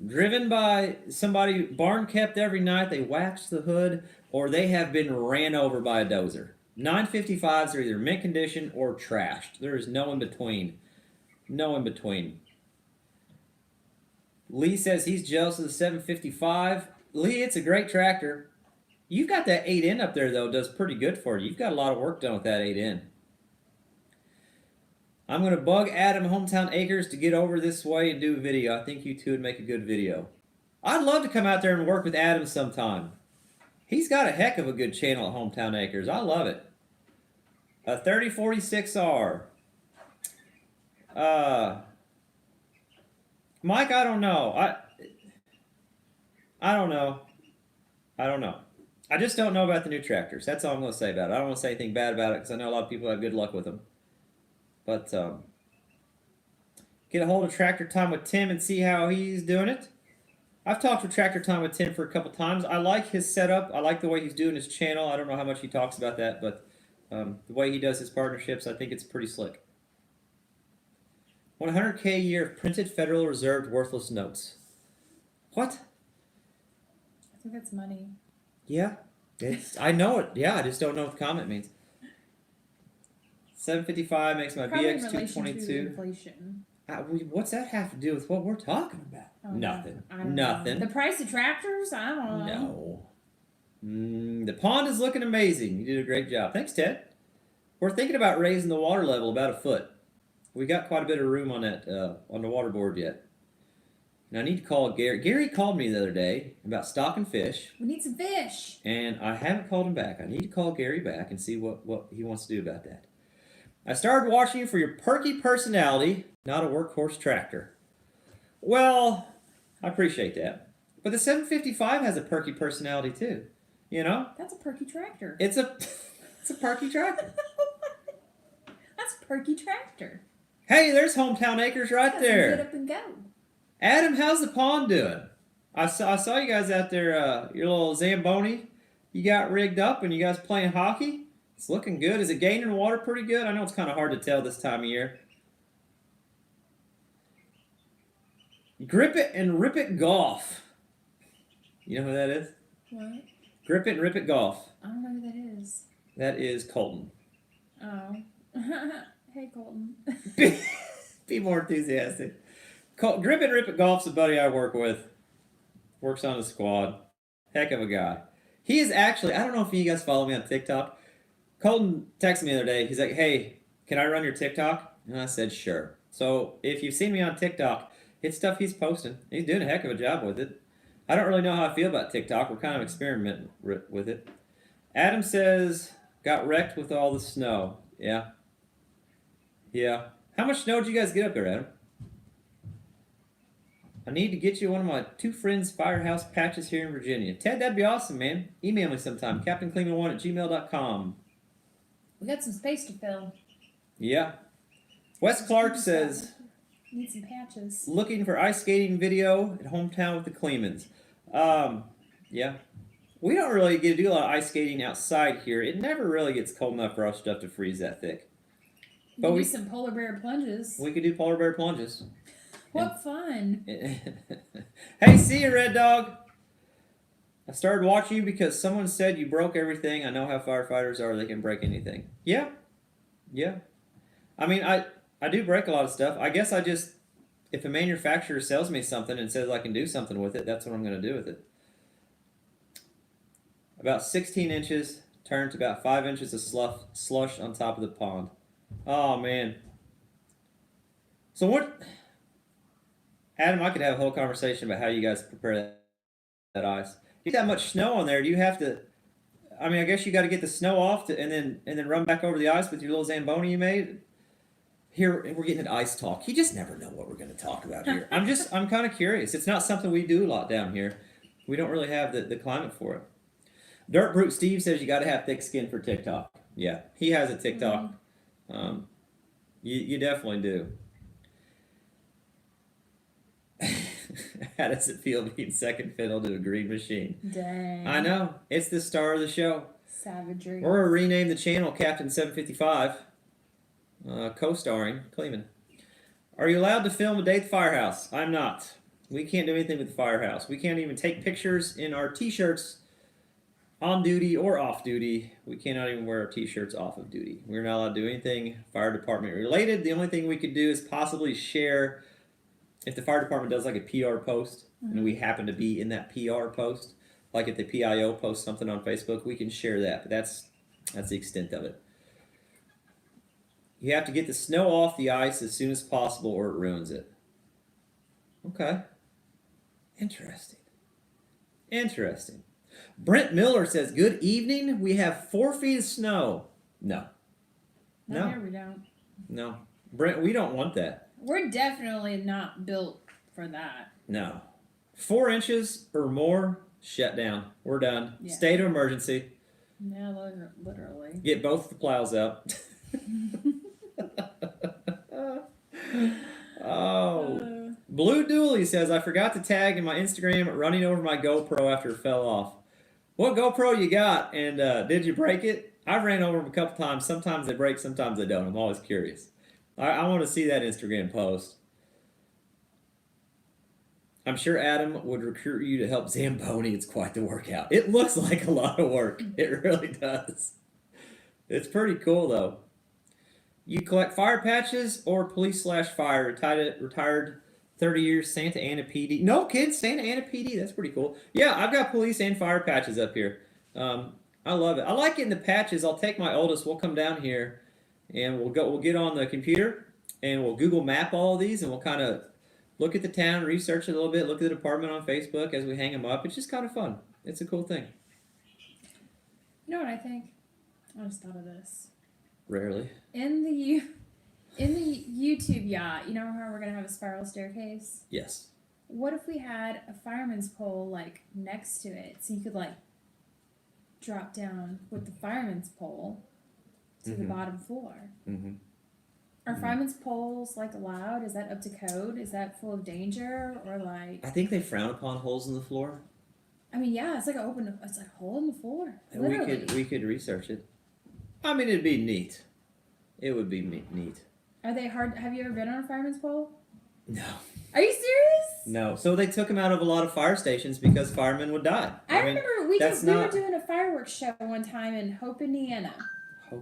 driven by somebody barn kept every night, they waxed the hood, or they have been ran over by a dozer. 955s are either mint condition or trashed. There is no in between. No in between. Lee says he's jealous of the 755. Lee, it's a great tractor. You've got that 8N up there, though, does pretty good for you. You've got a lot of work done with that 8N. I'm going to bug Adam Hometown Acres to get over this way and do a video. I think you two would make a good video. I'd love to come out there and work with Adam sometime. He's got a heck of a good channel at Hometown Acres. I love it. A 3046R. Mike, I don't know. I don't know. I don't know. I just don't know about the new tractors. That's all I'm going to say about it. I don't want to say anything bad about it because I know a lot of people have good luck with them. But get a hold of Tractor Time with Tim and see how he's doing it. I've talked with Tractor Time with Tim for a couple times. I like his setup. I like the way he's doing his channel. I don't know how much he talks about that, but the way he does his partnerships, I think it's pretty slick. 100K a year of printed Federal Reserve worthless notes. What? I think that's money. Yeah, I know it. Yeah, I just don't know what the comment means. 755 makes my Probably BX in relation 222. to inflation. What's that have to do with what we're talking about? Oh, Nothing. I don't Nothing. know. The price of tractors? I don't know. No. The pond is looking amazing. You did a great job. Thanks, Ted. We're thinking about raising the water level about a foot. We got quite a bit of room on that on the water board yet. And I need to call Gerry. Gerry called me the other day about stocking fish. We need some fish. And I haven't called him back. I need to call Gerry back and see what he wants to do about that. I started watching you for your perky personality, not a workhorse tractor. Well, I appreciate that. But the 755 has a perky personality too. You know? That's a perky tractor. It's a perky tractor. That's a perky tractor. Hey, there's Hometown Acres right there. Get up and go. Adam, how's the pond doing? I saw you guys out there, your little Zamboni. You got rigged up and you guys playing hockey. It's looking good. Is it gaining water pretty good? I know it's kind of hard to tell this time of year. Grip It and Rip It Golf. You know who that is? What? Grip It and Rip It Golf. I don't know who that is. That is Colton. Oh. Hey, Colton. Be more enthusiastic. Grip It and Rip It Golf's a buddy I work with. Works on the squad. Heck of a guy. He is actually, I don't know if you guys follow me on TikTok. Colton texted me the other day. He's like, hey, can I run your TikTok? And I said, sure. So if you've seen me on TikTok, it's stuff he's posting. He's doing a heck of a job with it. I don't really know how I feel about TikTok. We're kind of experimenting with it. Adam says, got wrecked with all the snow. Yeah. Yeah. How much snow did you guys get up there, Adam? I need to get you one of my two friends' Firehouse patches here in Virginia. Ted, that'd be awesome, man. Email me sometime. CaptainCleeman1@gmail.com. We got some space to fill. Yeah. Wes Clark says, need some patches. looking for ice skating video at Hometown with the Kleemans. Yeah. We don't really get to do a lot of ice skating outside here. It never really gets cold enough for our stuff to freeze that thick. You can do some polar bear plunges. We could do polar bear plunges. What fun. Hey, see you, Red Dog. I started watching you because someone said you broke everything. I know how firefighters are. They can break anything. Yeah. Yeah. I mean, I do break a lot of stuff. I guess I just, if a manufacturer sells me something and says I can do something with it, that's what I'm going to do with it. About 16 inches, turned to about 5 inches of slush on top of the pond. Oh, man. So what... Adam, I could have a whole conversation about how you guys prepare that ice. You get that much snow on there, do you have to... I mean, I guess you got to get the snow off and then run back over the ice with your little Zamboni you made. Here, we're getting an ice talk. You just never know what we're going to talk about here. I'm kind of curious. It's not something we do a lot down here. We don't really have the climate for it. Dirt Brute Steve says you got to have thick skin for TikTok. Yeah, he has a TikTok. You definitely do. How does it feel being second fiddle to a green machine? Dang. I know. It's the star of the show. Savagery. We're going to rename the channel Captain 755. Co-starring Kleeman. Are you allowed to film a day at the Firehouse? I'm not. We can't do anything with the Firehouse. We can't even take pictures in our t-shirts on duty or off duty. We cannot even wear our t-shirts off of duty. We're not allowed to do anything fire department related. The only thing we could do is possibly share, if the fire department does like a PR post, and we happen to be in that PR post, like if the PIO posts something on Facebook, we can share that. But that's the extent of it. You have to get the snow off the ice as soon as possible or it ruins it. Okay. Interesting. Brent Miller says, good evening. We have 4 feet of snow. No. Here we don't. No. Brent, we don't want that. We're definitely not built for that. No. 4 inches or more, shut down. We're done. Yeah. State of emergency. Yeah, literally. Get both the plows out. Oh. Blue Dooley says, I forgot to tag in my Instagram running over my GoPro after it fell off. What GoPro you got? And did you break it? I've ran over them a couple times. Sometimes they break, sometimes they don't. I'm always curious. I want to see that Instagram post. I'm sure Adam would recruit you to help Zamboni. It's quite the workout. It looks like a lot of work. It really does. It's pretty cool, though. You collect fire patches or police/fire. Retired 30 years Santa Ana PD. No kids, Santa Ana PD. That's pretty cool. Yeah, I've got police and fire patches up here. I love it. I like getting the patches. I'll take my oldest. We'll come down here and we'll get on the computer and we'll Google map all of these and we'll kind of look at the town, research it a little bit, look at the department on Facebook as we hang them up. It's just kind of fun. It's a cool thing. You know what I think? I just thought of this. Rarely. In the YouTube yacht, you know how we're gonna have a spiral staircase? Yes. What if we had a fireman's pole like next to it, so you could like drop down with the fireman's pole to the bottom floor? Mm-hmm. Are fireman's poles like allowed? Is that up to code? Is that full of danger or like? I think they frown upon holes in the floor. I mean, yeah, it's like it's like a hole in the floor. And Literally. we could research it. I mean, it'd be neat. It would be neat. Are they hard? Have you ever been on a fireman's pole? No. Are you serious? No. So they took them out of a lot of fire stations because firemen would die. I remember we were not... doing a fireworks show one time in Hope, Indiana.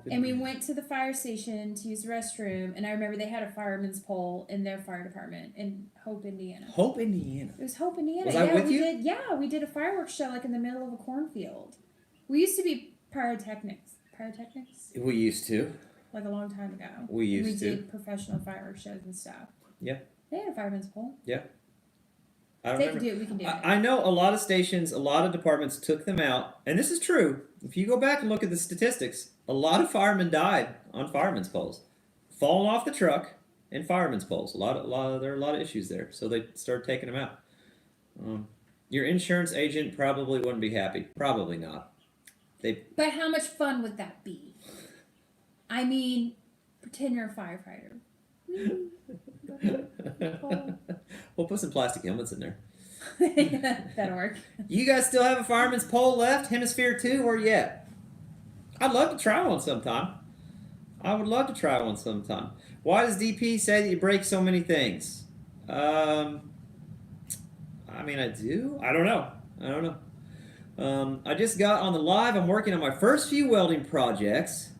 And we went to the fire station to use the restroom, and I remember they had a fireman's pole in their fire department in Hope, Indiana. Hope, Indiana. It was Hope, Indiana. Was I with you? We did a fireworks show like in the middle of a cornfield. We used to be pyrotechnics. We used to. Like a long time ago. We did professional fireworks shows and stuff. Yeah. They had a fireman's pole. Yeah. They can do it, we can do it. I know a lot of stations, a lot of departments took them out, and this is true. If you go back and look at the statistics, a lot of firemen died on firemen's poles, falling off the truck, and firemen's poles. There are a lot of issues there, so they started taking them out. Your insurance agent probably wouldn't be happy. Probably not. But how much fun would that be? I mean, pretend you're a firefighter. We'll put some plastic helmets in there. That'll work. You guys still have a fireman's pole left? Hemisphere 2 or yet? I'd love to try one sometime. I would love to try one sometime. Why does DP say that you break so many things? I mean, I do. I don't know. I just got on the live. I'm working on my first few welding projects.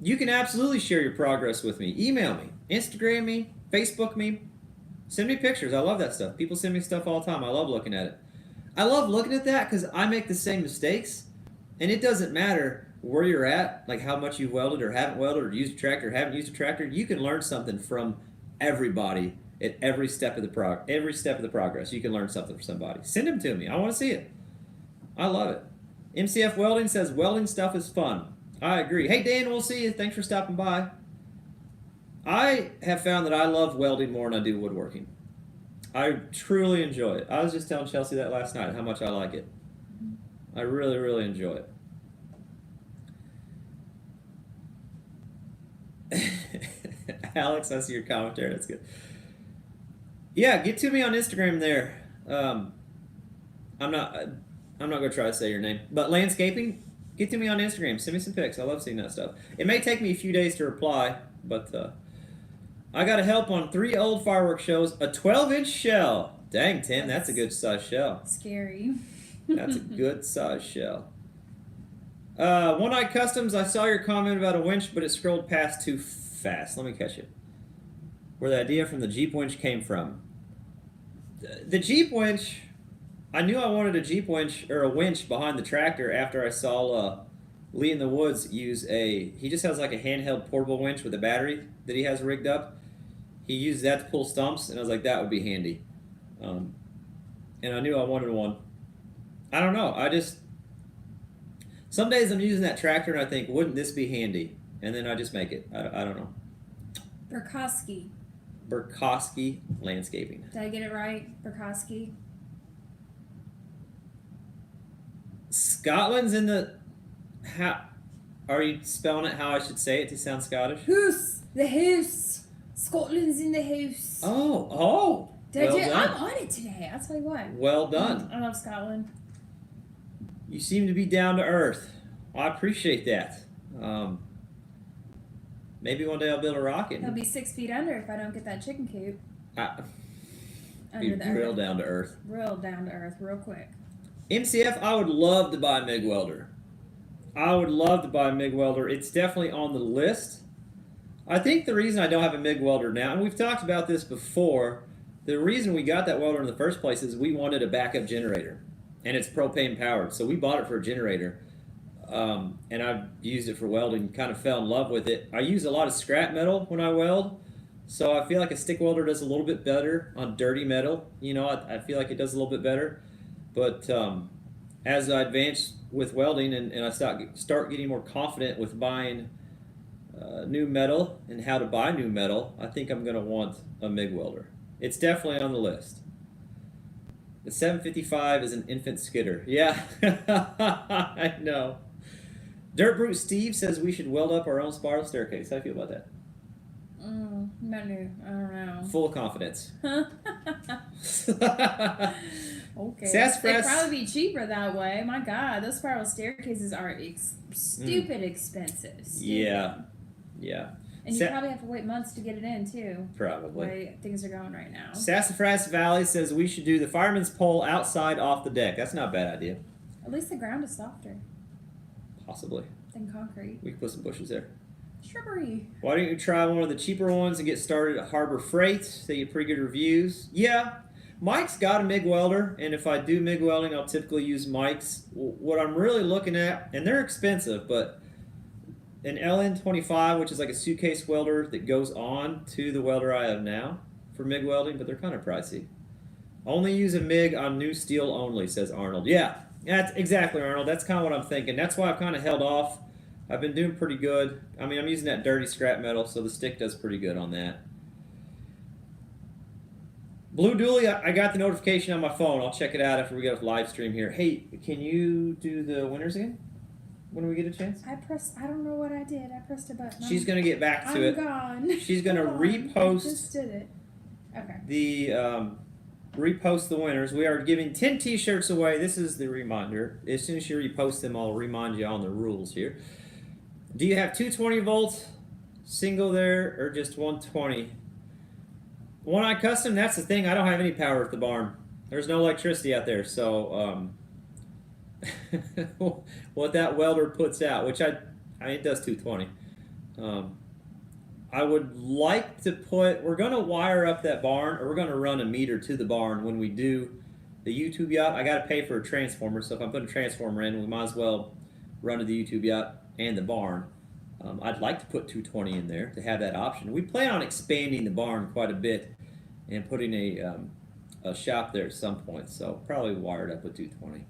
You can absolutely share your progress with me. Email me, Instagram me, Facebook me. Send me pictures. I love that stuff. People send me stuff all the time. I love looking at it. I love looking at that because I make the same mistakes. And it doesn't matter where you're at, like how much you've welded or haven't welded or used a tractor or haven't used a tractor. You can learn something from everybody at every step of the progress. You can learn something from somebody. Send them to me. I want to see it. I love it. MCF Welding says welding stuff is fun. I agree. Hey, Dan, we'll see you. Thanks for stopping by. I have found that I love welding more than I do woodworking. I truly enjoy it. I was just telling Chelsea that last night, how much I like it. I really, really enjoy it. Alex, I see your commentary. That's good. Yeah, get to me on Instagram there. I'm not going to try to say your name. But landscaping, Get to me on Instagram. Send me some pics. I love seeing that stuff. It may take me a few days to reply, but I got to help on 3 old fireworks shows. A 12-inch shell. Dang, Tim, that's a good size shell. Scary. That's a good size shell. One Eye Customs, I saw your comment about a winch, but it scrolled past too fast. Let me catch it. Where the idea from the Jeep winch came from. The Jeep winch, I knew I wanted a Jeep winch or a winch behind the tractor after I saw Lee in the Woods use he just has like a handheld portable winch with a battery that he has rigged up. He used that to pull stumps, and I was like, that would be handy. And I knew I wanted one. I don't know. Some days I'm using that tractor and I think, wouldn't this be handy? And then I just make it. I don't know. Burkowski Landscaping. Did I get it right? Burkowski? Scotland's in the... Are you spelling it how I should say it to sound Scottish? Hoose! The hoose! Scotland's in the hoose. Oh! Done. Done. I'm on it today. I'll tell you what. Well done. I love Scotland. You seem to be down to earth. I appreciate that. Maybe one day I'll build a rocket. He'll be 6 feet under if I don't get that chicken coop. Be real down to earth. Real down to earth, real quick. MCF, I would love to buy a MIG welder. It's definitely on the list. I think the reason I don't have a MIG welder now, and we've talked about this before, the reason we got that welder in the first place is we wanted a backup generator. And it's propane powered, so we bought it for a generator. And I've used it for welding, kind of fell in love with it. I use a lot of scrap metal when I weld, so I feel like a stick welder does a little bit better on dirty metal. You know, I feel like it does a little bit better. But as I advance with welding and I start getting more confident with buying new metal and how to buy new metal, I think I'm going to want a MIG welder. It's definitely on the list. The 755 is an infant skidder. Yeah, I know. Dirt Brute Steve says we should weld up our own spiral staircase. How do you feel about that? Not new. I don't know. Full of confidence. Okay. Sassafras. It'd probably be cheaper that way. My God, those spiral staircases are stupid expensive. Stupid. Yeah. And you probably have to wait months to get it in, too. Probably. The way things are going right now. Sassafras Valley says we should do the fireman's pole outside off the deck. That's not a bad idea. At least the ground is softer. Possibly. Than concrete. We could put some bushes there. Shrubbery. Why don't you try one of the cheaper ones and get started at Harbor Freight? They get pretty good reviews. Yeah. Mike's got a MIG welder, and if I do MIG welding, I'll typically use Mike's. What I'm really looking at, and they're expensive, but an LN25, which is like a suitcase welder that goes on to the welder I have now for MIG welding, but they're kind of pricey. Only use a MIG on new steel only, says Arnold. Yeah, that's exactly, Arnold. That's kind of what I'm thinking. That's why I've kind of held off. I've been doing pretty good. I mean, I'm using that dirty scrap metal, so the stick does pretty good on that. Blue Dooley, I got the notification on my phone. I'll check it out after we get off live stream here. Hey, can you do the winners again? When we get a chance? I don't know what I did. I pressed a button. She's going to get back to it. I'm gone. She's going to repost. I just did it. Okay. Repost the winners. We are giving 10 t-shirts away. This is the reminder. As soon as you repost them, I'll remind you on the rules here. Do you have 220 volt single there or just 120? One Eye Custom, that's the thing. I don't have any power at the barn. There's no electricity out there, so what that welder puts out, which I mean, it does 220. I would like to we're going to wire up that barn, or we're going to run a meter to the barn when we do the YouTube yacht. I got to pay for a transformer, so if I'm putting a transformer in, we might as well run to the YouTube yacht and the barn. I'd like to put 220 in there to have that option. We plan on expanding the barn quite a bit and putting a shop there at some point, so probably wired up with 220.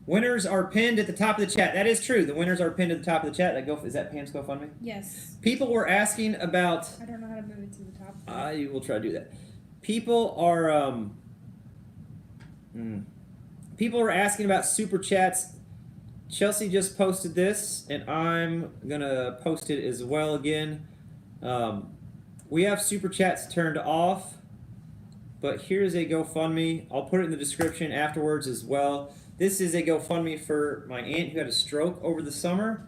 Winners are pinned at the top of the chat. That is true. The winners are pinned at the top of the chat. Is that Pam's GoFundMe? Yes. People were asking about... I don't know how to move it to the top. I will try to do that. People are people are asking about super chats. Chelsea just posted this, and I'm going to post it as well again. We have super chats turned off, but here's a GoFundMe. I'll put it in the description afterwards as well. This is a GoFundMe for my aunt who had a stroke over the summer.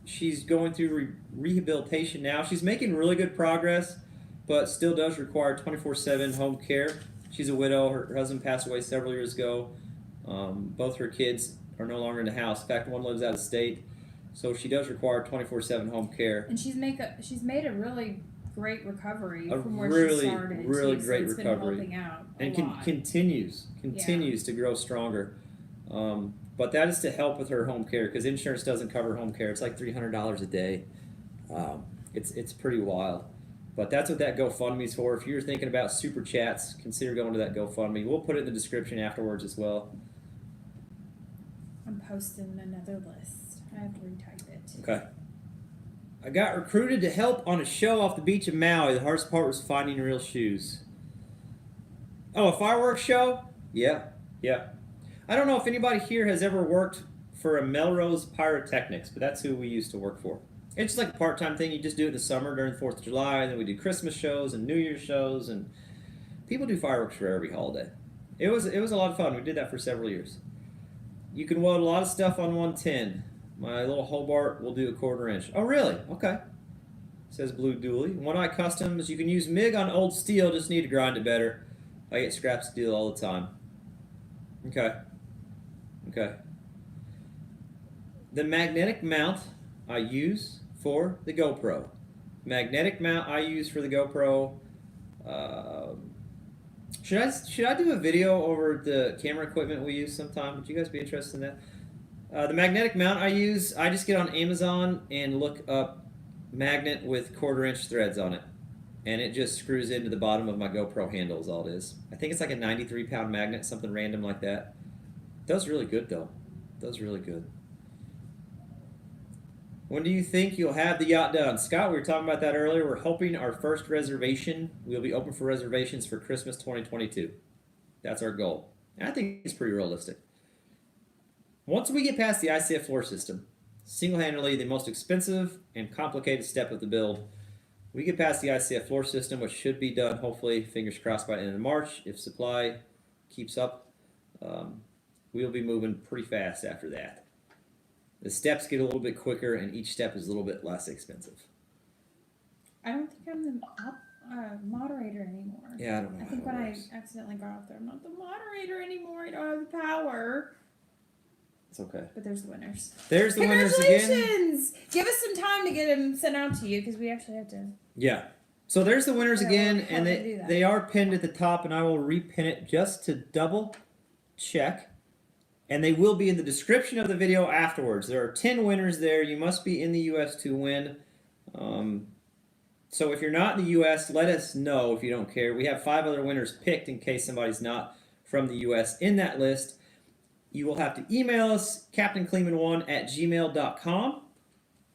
She's going through rehabilitation now. She's making really good progress, but still does require 24/7 home care. She's a widow. Her husband passed away several years ago. Both her kids are no longer in the house. In fact, one lives out of state. So she does require 24/7 home care. And she's made a really great recovery from where really, she started. really She's great been recovery. helping out And lot. continues to grow stronger. But that is to help with her home care because insurance doesn't cover home care. It's like $300 a day. It's pretty wild. But that's what that GoFundMe's for. If you're thinking about super chats, consider going to that GoFundMe. We'll put it in the description afterwards as well. I'm posting another list. I have to retype it. Okay. I got recruited to help on a show off the beach of Maui. The hardest part was finding real shoes. Oh, a fireworks show? Yeah. I don't know if anybody here has ever worked for a Melrose Pyrotechnics, but that's who we used to work for. It's just like a part-time thing. You just do it in the summer during the 4th of July, and then we do Christmas shows and New Year's shows, and people do fireworks for every holiday. It was a lot of fun. We did that for several years. You can weld a lot of stuff on 110. My little Hobart will do a 1/4 inch. Oh, really? Okay. Says Blue Dooley. One Eye Customs. You can use MIG on old steel. Just need to grind it better. I get scrap steel all the time. Okay. The magnetic mount I use for the GoPro. Magnetic mount I use for the GoPro. Should I do a video over the camera equipment we use sometime? Would you guys be interested in that? The magnetic mount I use, I just get on Amazon and look up magnet with 1/4 inch threads on it. And it just screws into the bottom of my GoPro handle is all it is. I think it's like a 93-pound magnet, something random like that. Does really good though. Does really good. When do you think you'll have the yacht done? Scott, we were talking about that earlier. We're hoping our first reservation, we'll be open for reservations for Christmas 2022. That's our goal. And I think it's pretty realistic. Once we get past the ICF floor system, single-handedly the most expensive and complicated step of the build, we get past the ICF floor system, which should be done, hopefully, fingers crossed, by the end of March. If supply keeps up, we'll be moving pretty fast after that. The steps get a little bit quicker, and each step is a little bit less expensive. I don't think I'm the moderator anymore. Yeah, I don't know. I think when I accidentally got off there, I'm not the moderator anymore. I don't have the power. It's okay. But there's the winners. There's the winners again. Congratulations! Give us some time to get them sent out to you because we actually have to. Yeah. So there's the winners again, and they they are pinned at the top, and I will repin it just to double check. And they will be in the description of the video afterwards. There are 10 winners there. You must be in the U.S. to win. So if you're not in the U.S., let us know if you don't care. We have 5 other winners picked in case somebody's not from the U.S. in that list. You will have to email us, captaincleeman1@gmail.com.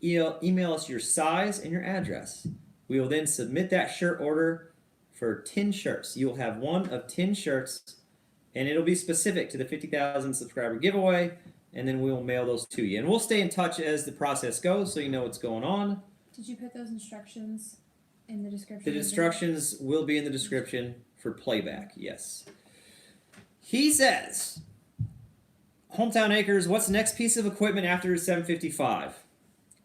Email us your size and your address. We will then submit that shirt order for 10 shirts. You will have one of 10 shirts, and it'll be specific to the 50,000 subscriber giveaway, and then we will mail those to you. And we'll stay in touch as the process goes so you know what's going on. Did you put those instructions in the description? The instructions will be in the description for playback, yes. He says, Hometown Acres, what's the next piece of equipment after 755?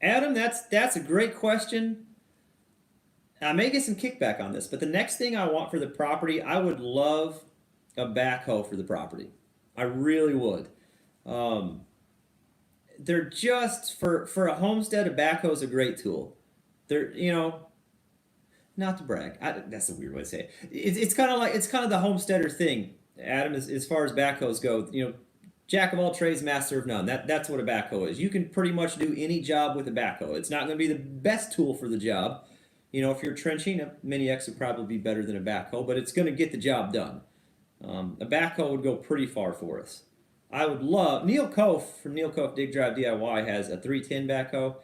Adam, that's a great question. I may get some kickback on this, but the next thing I want for the property, I would love a backhoe for the property. I really would. They're just for a homestead. A backhoe is a great tool. They're not to brag. That's a weird way to say it. It's kind of the homesteader thing, Adam. As far as backhoes go, jack of all trades, master of none. That's what a backhoe is. You can pretty much do any job with a backhoe. It's not going to be the best tool for the job. If you're trenching, a Mini X would probably be better than a backhoe, but it's going to get the job done. A backhoe would go pretty far for us. I would love, Neil Kof from Neil Kof Dig Drive DIY has a 310 backhoe.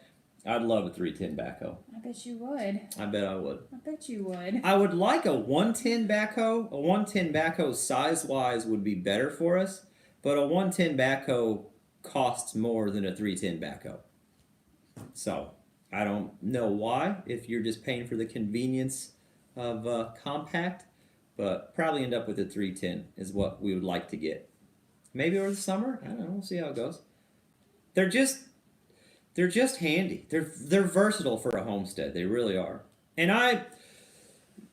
I'd love a 310 backhoe. I bet you would. I bet I would. I bet you would. I would like a 110 backhoe. A 110 backhoe size-wise would be better for us, but a 110 backhoe costs more than a 310 backhoe. So, I don't know why, if you're just paying for the convenience of compact, but probably end up with a 310 is what we would like to get. maybe over the summer. I don't know. We'll see how it goes. They're just handy. They're versatile for a homestead. They really are. And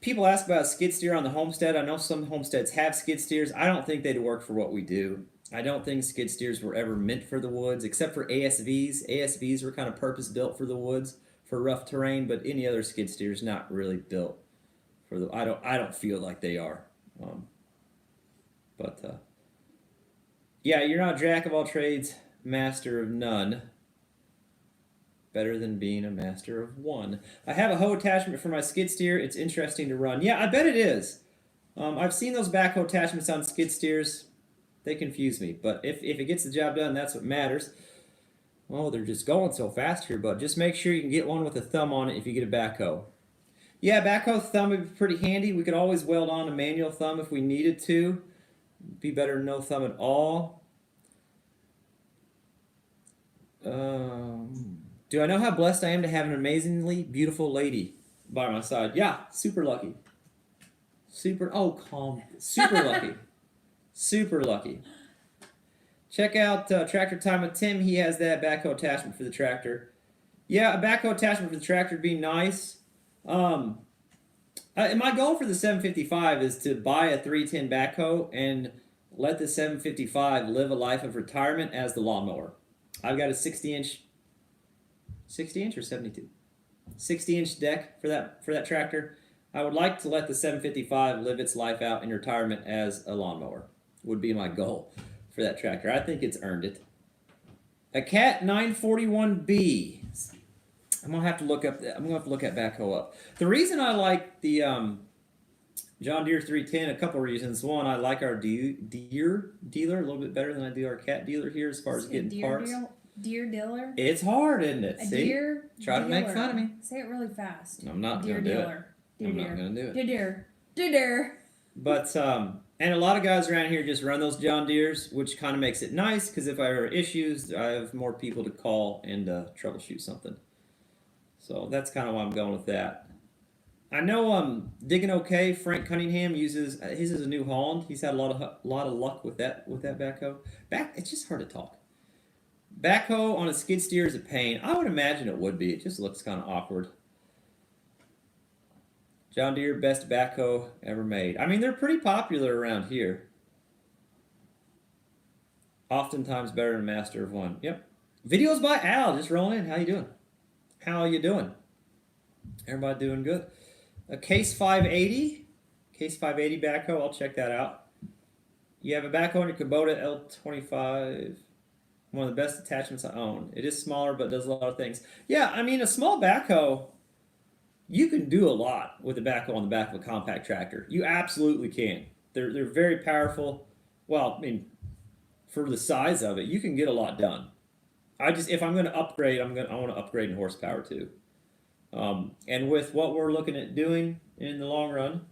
people ask about skid steer on the homestead. I know some homesteads have skid steers. I don't think they'd work for what we do. I don't think skid steers were ever meant for the woods, except for ASVs. ASVs were kind of purpose built for the woods, for rough terrain, but any other skid steer is not really built for the. I don't feel like they are. Yeah, you're not jack of all trades, master of none. Better than being a master of one. I have a hoe attachment for my skid steer. It's interesting to run. Yeah, I bet it is. I've seen those backhoe attachments on skid steers. They confuse me, but if it gets the job done, that's what matters. Oh, they're just going so fast here, but just make sure you can get one with a thumb on it if you get a backhoe. Yeah, backhoe thumb would be pretty handy. We could always weld on a manual thumb if we needed to. Be better than no thumb at all. Do I know how blessed I am to have an amazingly beautiful lady by my side? Yeah, super lucky. Super lucky. Super lucky. Check out Tractor Time with Tim. He has that backhoe attachment for the tractor. Yeah, a backhoe attachment for the tractor would be nice. And my goal for the 755 is to buy a 310 backhoe and let the 755 live a life of retirement as the lawnmower. I've got a 60-inch or 72? 60-inch deck for that tractor. I would like to let the 755 live its life out in retirement as a lawnmower. Would be my goal for that tractor. I think it's earned it. A Cat 941B. I'm gonna have to look up. I'm gonna have to look at backhoe up. The reason I like the John Deere 310, a couple reasons. One, I like our Deere dealer a little bit better than I do our Cat dealer here as far as getting parts. Deer dealer? It's hard, isn't it? A See? deer Try dealer. to make fun of me. Say it really fast. I'm not deer going to do dealer. it. Deer I'm deer. not going to do it. Deer deer. But, and a lot of guys around here just run those John Deeres, which kind of makes it nice, because if I have issues, I have more people to call and troubleshoot something. So that's kind of why I'm going with that. I know Digging OK, Frank Cunningham uses, his is a New Holland. He's had a lot of luck with that backhoe. It's just hard to talk. Backhoe on a skid steer is a pain. I would imagine it would be. It just looks kind of awkward. John Deere, best backhoe ever made. I mean, they're pretty popular around here. Oftentimes better than master of one. Yep. Videos by Al. Just rolling in. How you doing? How are you doing? Everybody doing good. A Case 580. Case 580 backhoe. I'll check that out. You have a backhoe on your Kubota L25. One of the best attachments I own. It is smaller, but does a lot of things. Yeah, I mean, a small backhoe, you can do a lot with a backhoe on the back of a compact tractor. You absolutely can. They're very powerful. Well, I mean, for the size of it, you can get a lot done. If I'm going to upgrade, I want to upgrade in horsepower too. And with what we're looking at doing in the long run,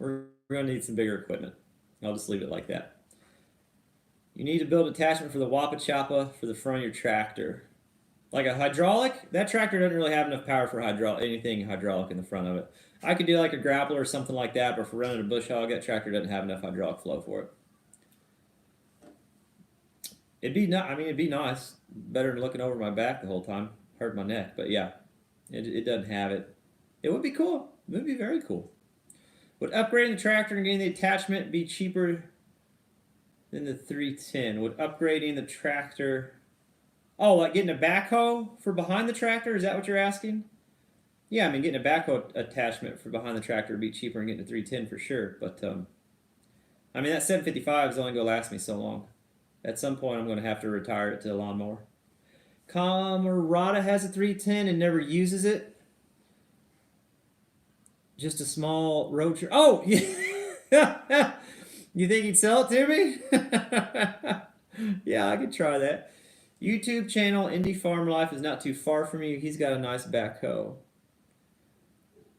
we're going to need some bigger equipment. I'll just leave it like that. You need to build attachment for the Wappa Choppa for the front of your tractor. Like a hydraulic, that tractor doesn't really have enough power for anything hydraulic in the front of it. I could do like a grappler or something like that, but for running a bush hog, that tractor doesn't have enough hydraulic flow for it. It'd be nice. Better than looking over my back the whole time. Hurt my neck, but yeah, it doesn't have it. It would be cool. It would be very cool. Would upgrading the tractor and getting the attachment be cheaper than the 310? Would upgrading the tractor... Oh, like getting a backhoe for behind the tractor? Is that what you're asking? Yeah, I mean, getting a backhoe attachment for behind the tractor would be cheaper than getting a 310 for sure. But, I mean, that 755 is only going to last me so long. At some point, I'm going to have to retire it to a lawnmower. Camerata has a 310 and never uses it. Just a small road trip. Oh, yeah. You think he'd sell it to me? Yeah, I could try that. YouTube channel, Indie Farm Life is not too far from you. He's got a nice backhoe.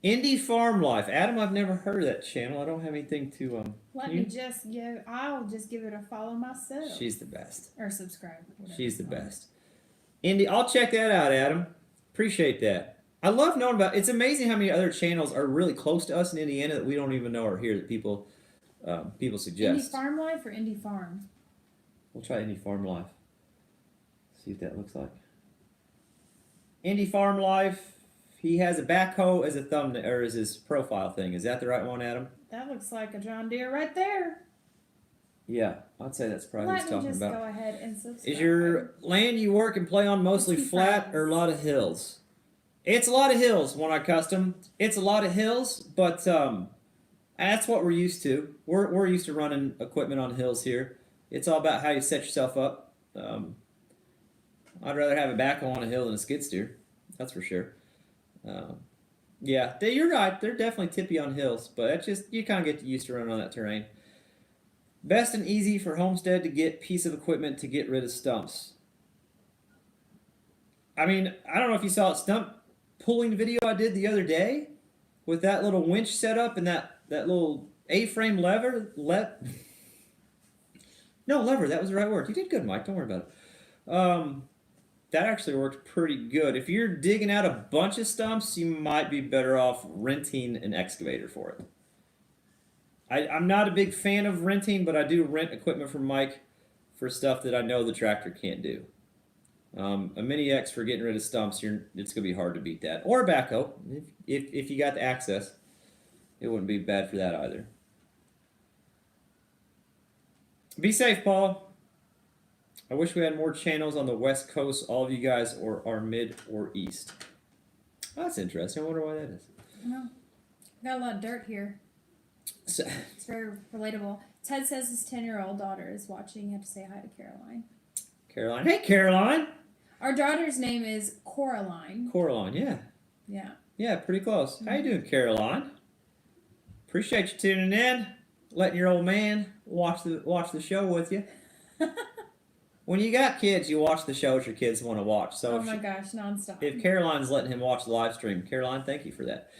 Indie Farm Life. Adam, I've never heard of that channel. I don't have anything to... I'll just give it a follow myself. She's the best. Or subscribe. She's the best. Indie, I'll check that out, Adam. Appreciate that. I love knowing about... It's amazing how many other channels are really close to us in Indiana that we don't even know are here, that people people Indie suggest. Farm Life or Indie Farm? We'll try Indie Farm Life. See what that looks like. Indie Farm Life. He has a backhoe as a thumbnail or as his profile thing. Is that the right one, Adam? That looks like a John Deere right there. Yeah, I'd say that's probably what Let he's me talking just about. go ahead and subscribe. Is your land you work and play on mostly Let's see flat friends. or a lot of hills? It's a lot of hills when I custom. It's a lot of hills, but that's what we're used to. We're used to running equipment on hills here. It's all about how you set yourself up. I'd rather have a backhoe on a hill than a skid steer. That's for sure. Yeah, you're right. They're definitely tippy on hills, but that's just you kind of get used to running on that terrain. Best and easy for Homestead to get piece of equipment to get rid of stumps. I mean, I don't know if you saw it, stump pulling video I did the other day with that little winch setup and that little A-frame lever. No, lever. That was the right word. You did good, Mike. Don't worry about it. That actually worked pretty good. If you're digging out a bunch of stumps, you might be better off renting an excavator for it. I'm not a big fan of renting, but I do rent equipment from Mike for stuff that I know the tractor can't do. A Mini X for getting rid of stumps, it's going to be hard to beat that. Or a backhoe, if you got the access. It wouldn't be bad for that either. Be safe, Paul. I wish we had more channels on the West Coast, all of you guys, or are mid or east. Oh, that's interesting. I wonder why that is. No. Got a lot of dirt here. So, It's very relatable. Ted says his 10-year-old daughter is watching. You have to say hi to Caroline. Caroline. Hey, Caroline. Our daughter's name is Coraline. Coraline, yeah. Yeah. Yeah, pretty close. How you doing, Caroline? Appreciate you tuning in, letting your old man watch the show with you. When you got kids, you watch the shows your kids want to watch. So Oh my gosh, nonstop. if Caroline's letting him watch the live stream, Caroline, thank you for that.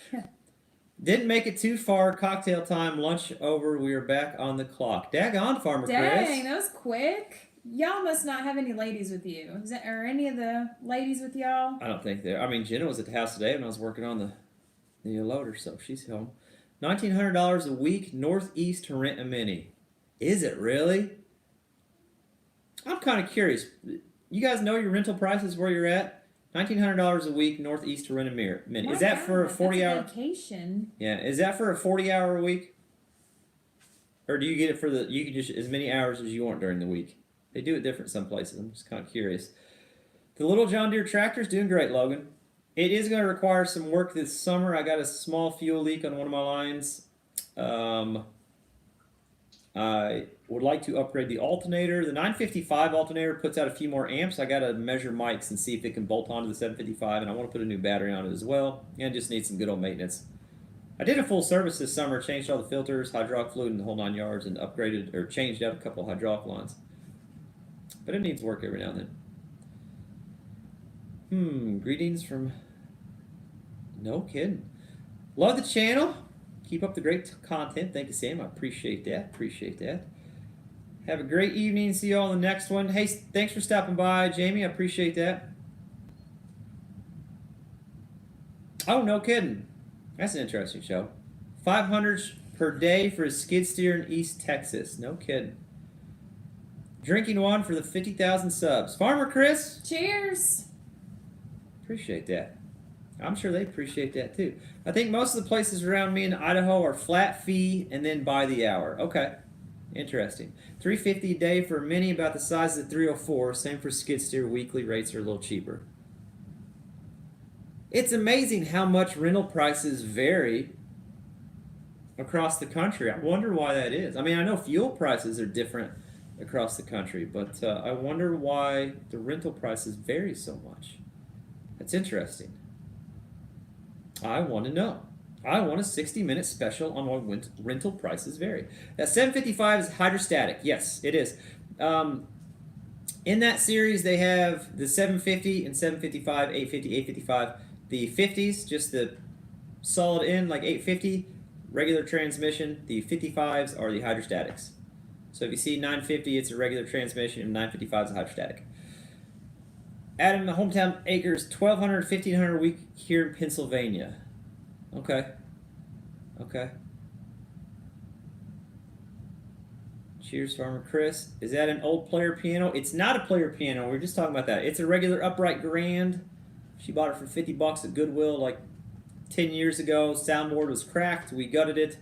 Didn't make it too far. Cocktail time, lunch over. We are back on the clock. Daggone, Farmer Chris. Dang, that was quick. Y'all must not have any ladies with you. Are any of the ladies with y'all? I don't think there. I mean, Jenna was at the house today when I was working on the loader, so she's home. $1,900 a week, northeast to rent a Mini. Is it really? I'm kind of curious. You guys know your rental prices where you're at? $1,900 a week, northeast to rent a Mini. My Is that God, for a 40-hour? That's a vacation. Yeah. Is that for a 40-hour a week? Or do you get it for you can just as many hours as you want during the week? They do it different some places. I'm just kind of curious. The little John Deere tractor's doing great, Logan. It is going to require some work this summer. I got a small fuel leak on one of my lines. I would like to upgrade the alternator. The 955 alternator puts out a few more amps. I got to measure mics and see if it can bolt onto the 755, and I want to put a new battery on it as well. And just need some good old maintenance. I did a full service this summer, changed all the filters, hydraulic fluid, and the whole 9 yards, and upgraded or changed out a couple of hydraulic lines. But it needs work every now and then. Greetings from... No kidding. Love the channel. Keep up the great content. Thank you, Sam. I appreciate that. Have a great evening. See you all in the next one. Hey, thanks for stopping by, Jayme. I appreciate that. Oh, no kidding. That's an interesting show. 500 per day for a skid steer in East Texas. No kidding. Drinking one for the 50,000 subs. Farmer Chris. Cheers. Appreciate that. I'm sure they appreciate that too. I think most of the places around me in Idaho are flat fee and then by the hour. Okay. Interesting. $350 a day for a Mini, about the size of the 304. Same for skid steer. Weekly rates are a little cheaper. It's amazing how much rental prices vary across the country. I wonder why that is. I mean, I know fuel prices are different across the country, but I wonder why the rental prices vary so much. That's interesting. I want to know. I want a 60-minute special on why rental prices vary. That 755 is hydrostatic. Yes, it is. In that series, they have the 750 and 755, 850, 855. The 50s, just the solid in, like 850, regular transmission. The 55s are the hydrostatics. So if you see 950, it's a regular transmission, and 955 is a hydrostatic. Adam, the hometown acres, 1,200, 1,500 a week here in Pennsylvania. Okay. Cheers, Farmer Chris. Is that an old player piano? It's not a player piano. We were just talking about that. It's a regular upright grand. She bought it for $50 at Goodwill like 10 years ago. Soundboard was cracked. We gutted it.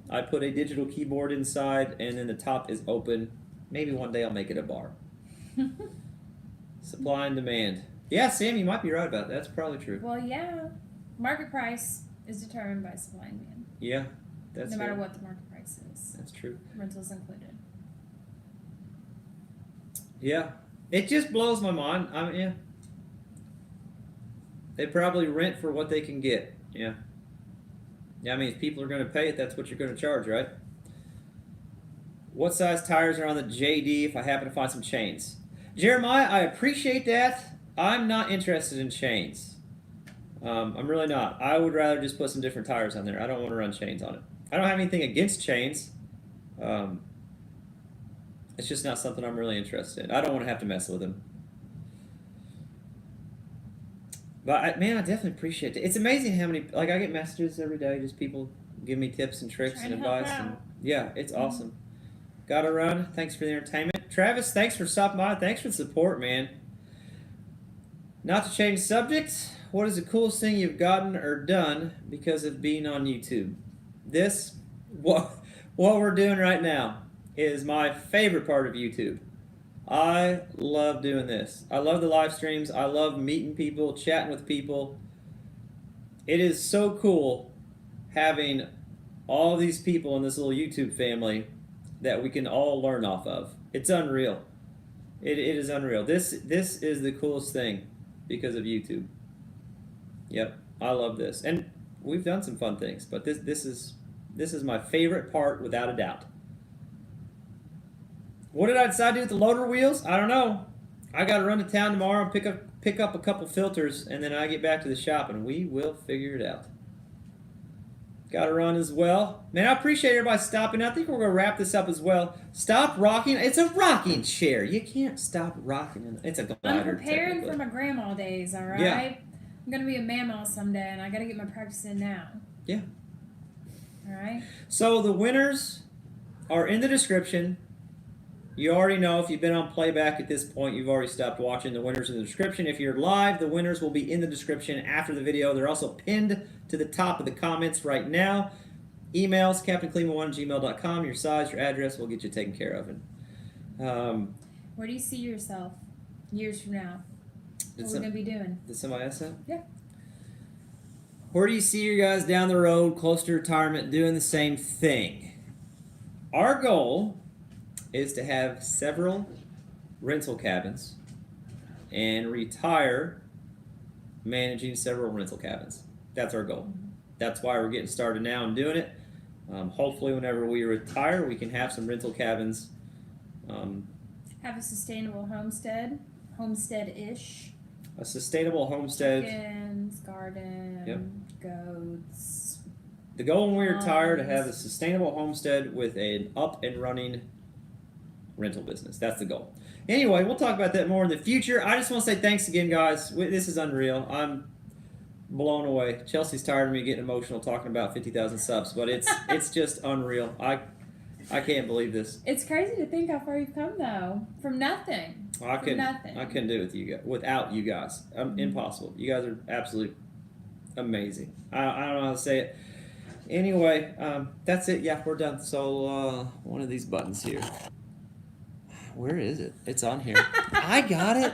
I put a digital keyboard inside, and then the top is open. Maybe one day I'll make it a bar. Supply and demand. Yeah, Sam, you might be right about that. That's probably true. Well, yeah. Market price is determined by supply and demand. Yeah, that's no matter right. what the market price is. That's true. Rentals included. Yeah. It just blows my mind. I mean, yeah. They probably rent for what they can get. Yeah. Yeah, I mean, if people are going to pay it, that's what you're going to charge, right? What size tires are on the JD if I happen to find some chains? Jeremiah, I appreciate that. I'm not interested in chains. I'm really not. I would rather just put some different tires on there. I don't want to run chains on it. I don't have anything against chains. It's just not something I'm really interested in. I don't want to have to mess with them. But, man, I definitely appreciate it. It's amazing how many, like, I get messages every day, just people give me tips and tricks and advice. And, yeah, it's awesome. Gotta run. Thanks for the entertainment. Travis, thanks for stopping by. Thanks for the support, man. Not to change subjects, what is the coolest thing you've gotten or done because of being on YouTube? This, what we're doing right now, is my favorite part of YouTube. I love doing this. I love the live streams. I love meeting people, chatting with people. It is so cool having all these people in this little YouTube family that we can all learn off of. It's unreal. It is unreal. This is the coolest thing because of YouTube. Yep, I love this. And we've done some fun things, but this is my favorite part without a doubt. What did I decide to do with the loader wheels? I don't know. I got to run to town tomorrow and pick up a couple filters, and then I get back to the shop, and we will figure it out. Got to run as well. Man, I appreciate everybody stopping. I think we're going to wrap this up as well. Stop rocking. It's a rocking chair. You can't stop rocking. It's a glider. I'm preparing for my grandma days, all right? Yeah. I'm going to be a mamaw someday, and I got to get my practice in now. Yeah. All right? So the winners are in the description. You already know if you've been on playback at this point, you've already stopped watching. The winners in the description. If you're live, the winners will be in the description after the video. They're also pinned to the top of the comments right now. Emails, captainkleeman1@gmail.com. Your size, your address, will get you taken care of. And, where do you see yourself years from now? What are we going to be doing? Did somebody ask that? Yeah. Where do you see you guys down the road, close to retirement, doing the same thing? Our goal is to have several rental cabins and retire managing several rental cabins. That's our goal. That's why we're getting started now and doing it. Hopefully whenever we retire, we can have some rental cabins. Have a sustainable homestead-ish. A sustainable homestead. Chickens, garden, Yep. goats. The goal when we retire to have a sustainable homestead with an up and running rental business. That's the goal. Anyway, we'll talk about that more in the future. I just want to say thanks again, guys. This is unreal. I'm blown away. Chelsea's tired of me getting emotional talking about 50,000 subs, but it's just unreal. I can't believe this. It's crazy to think how far you've come, though. From nothing. I couldn't do it with you guys, without you guys. Impossible. You guys are absolutely amazing. I don't know how to say it. Anyway, that's it. Yeah, we're done. So one of these buttons here. Where is it? It's on here. I got it.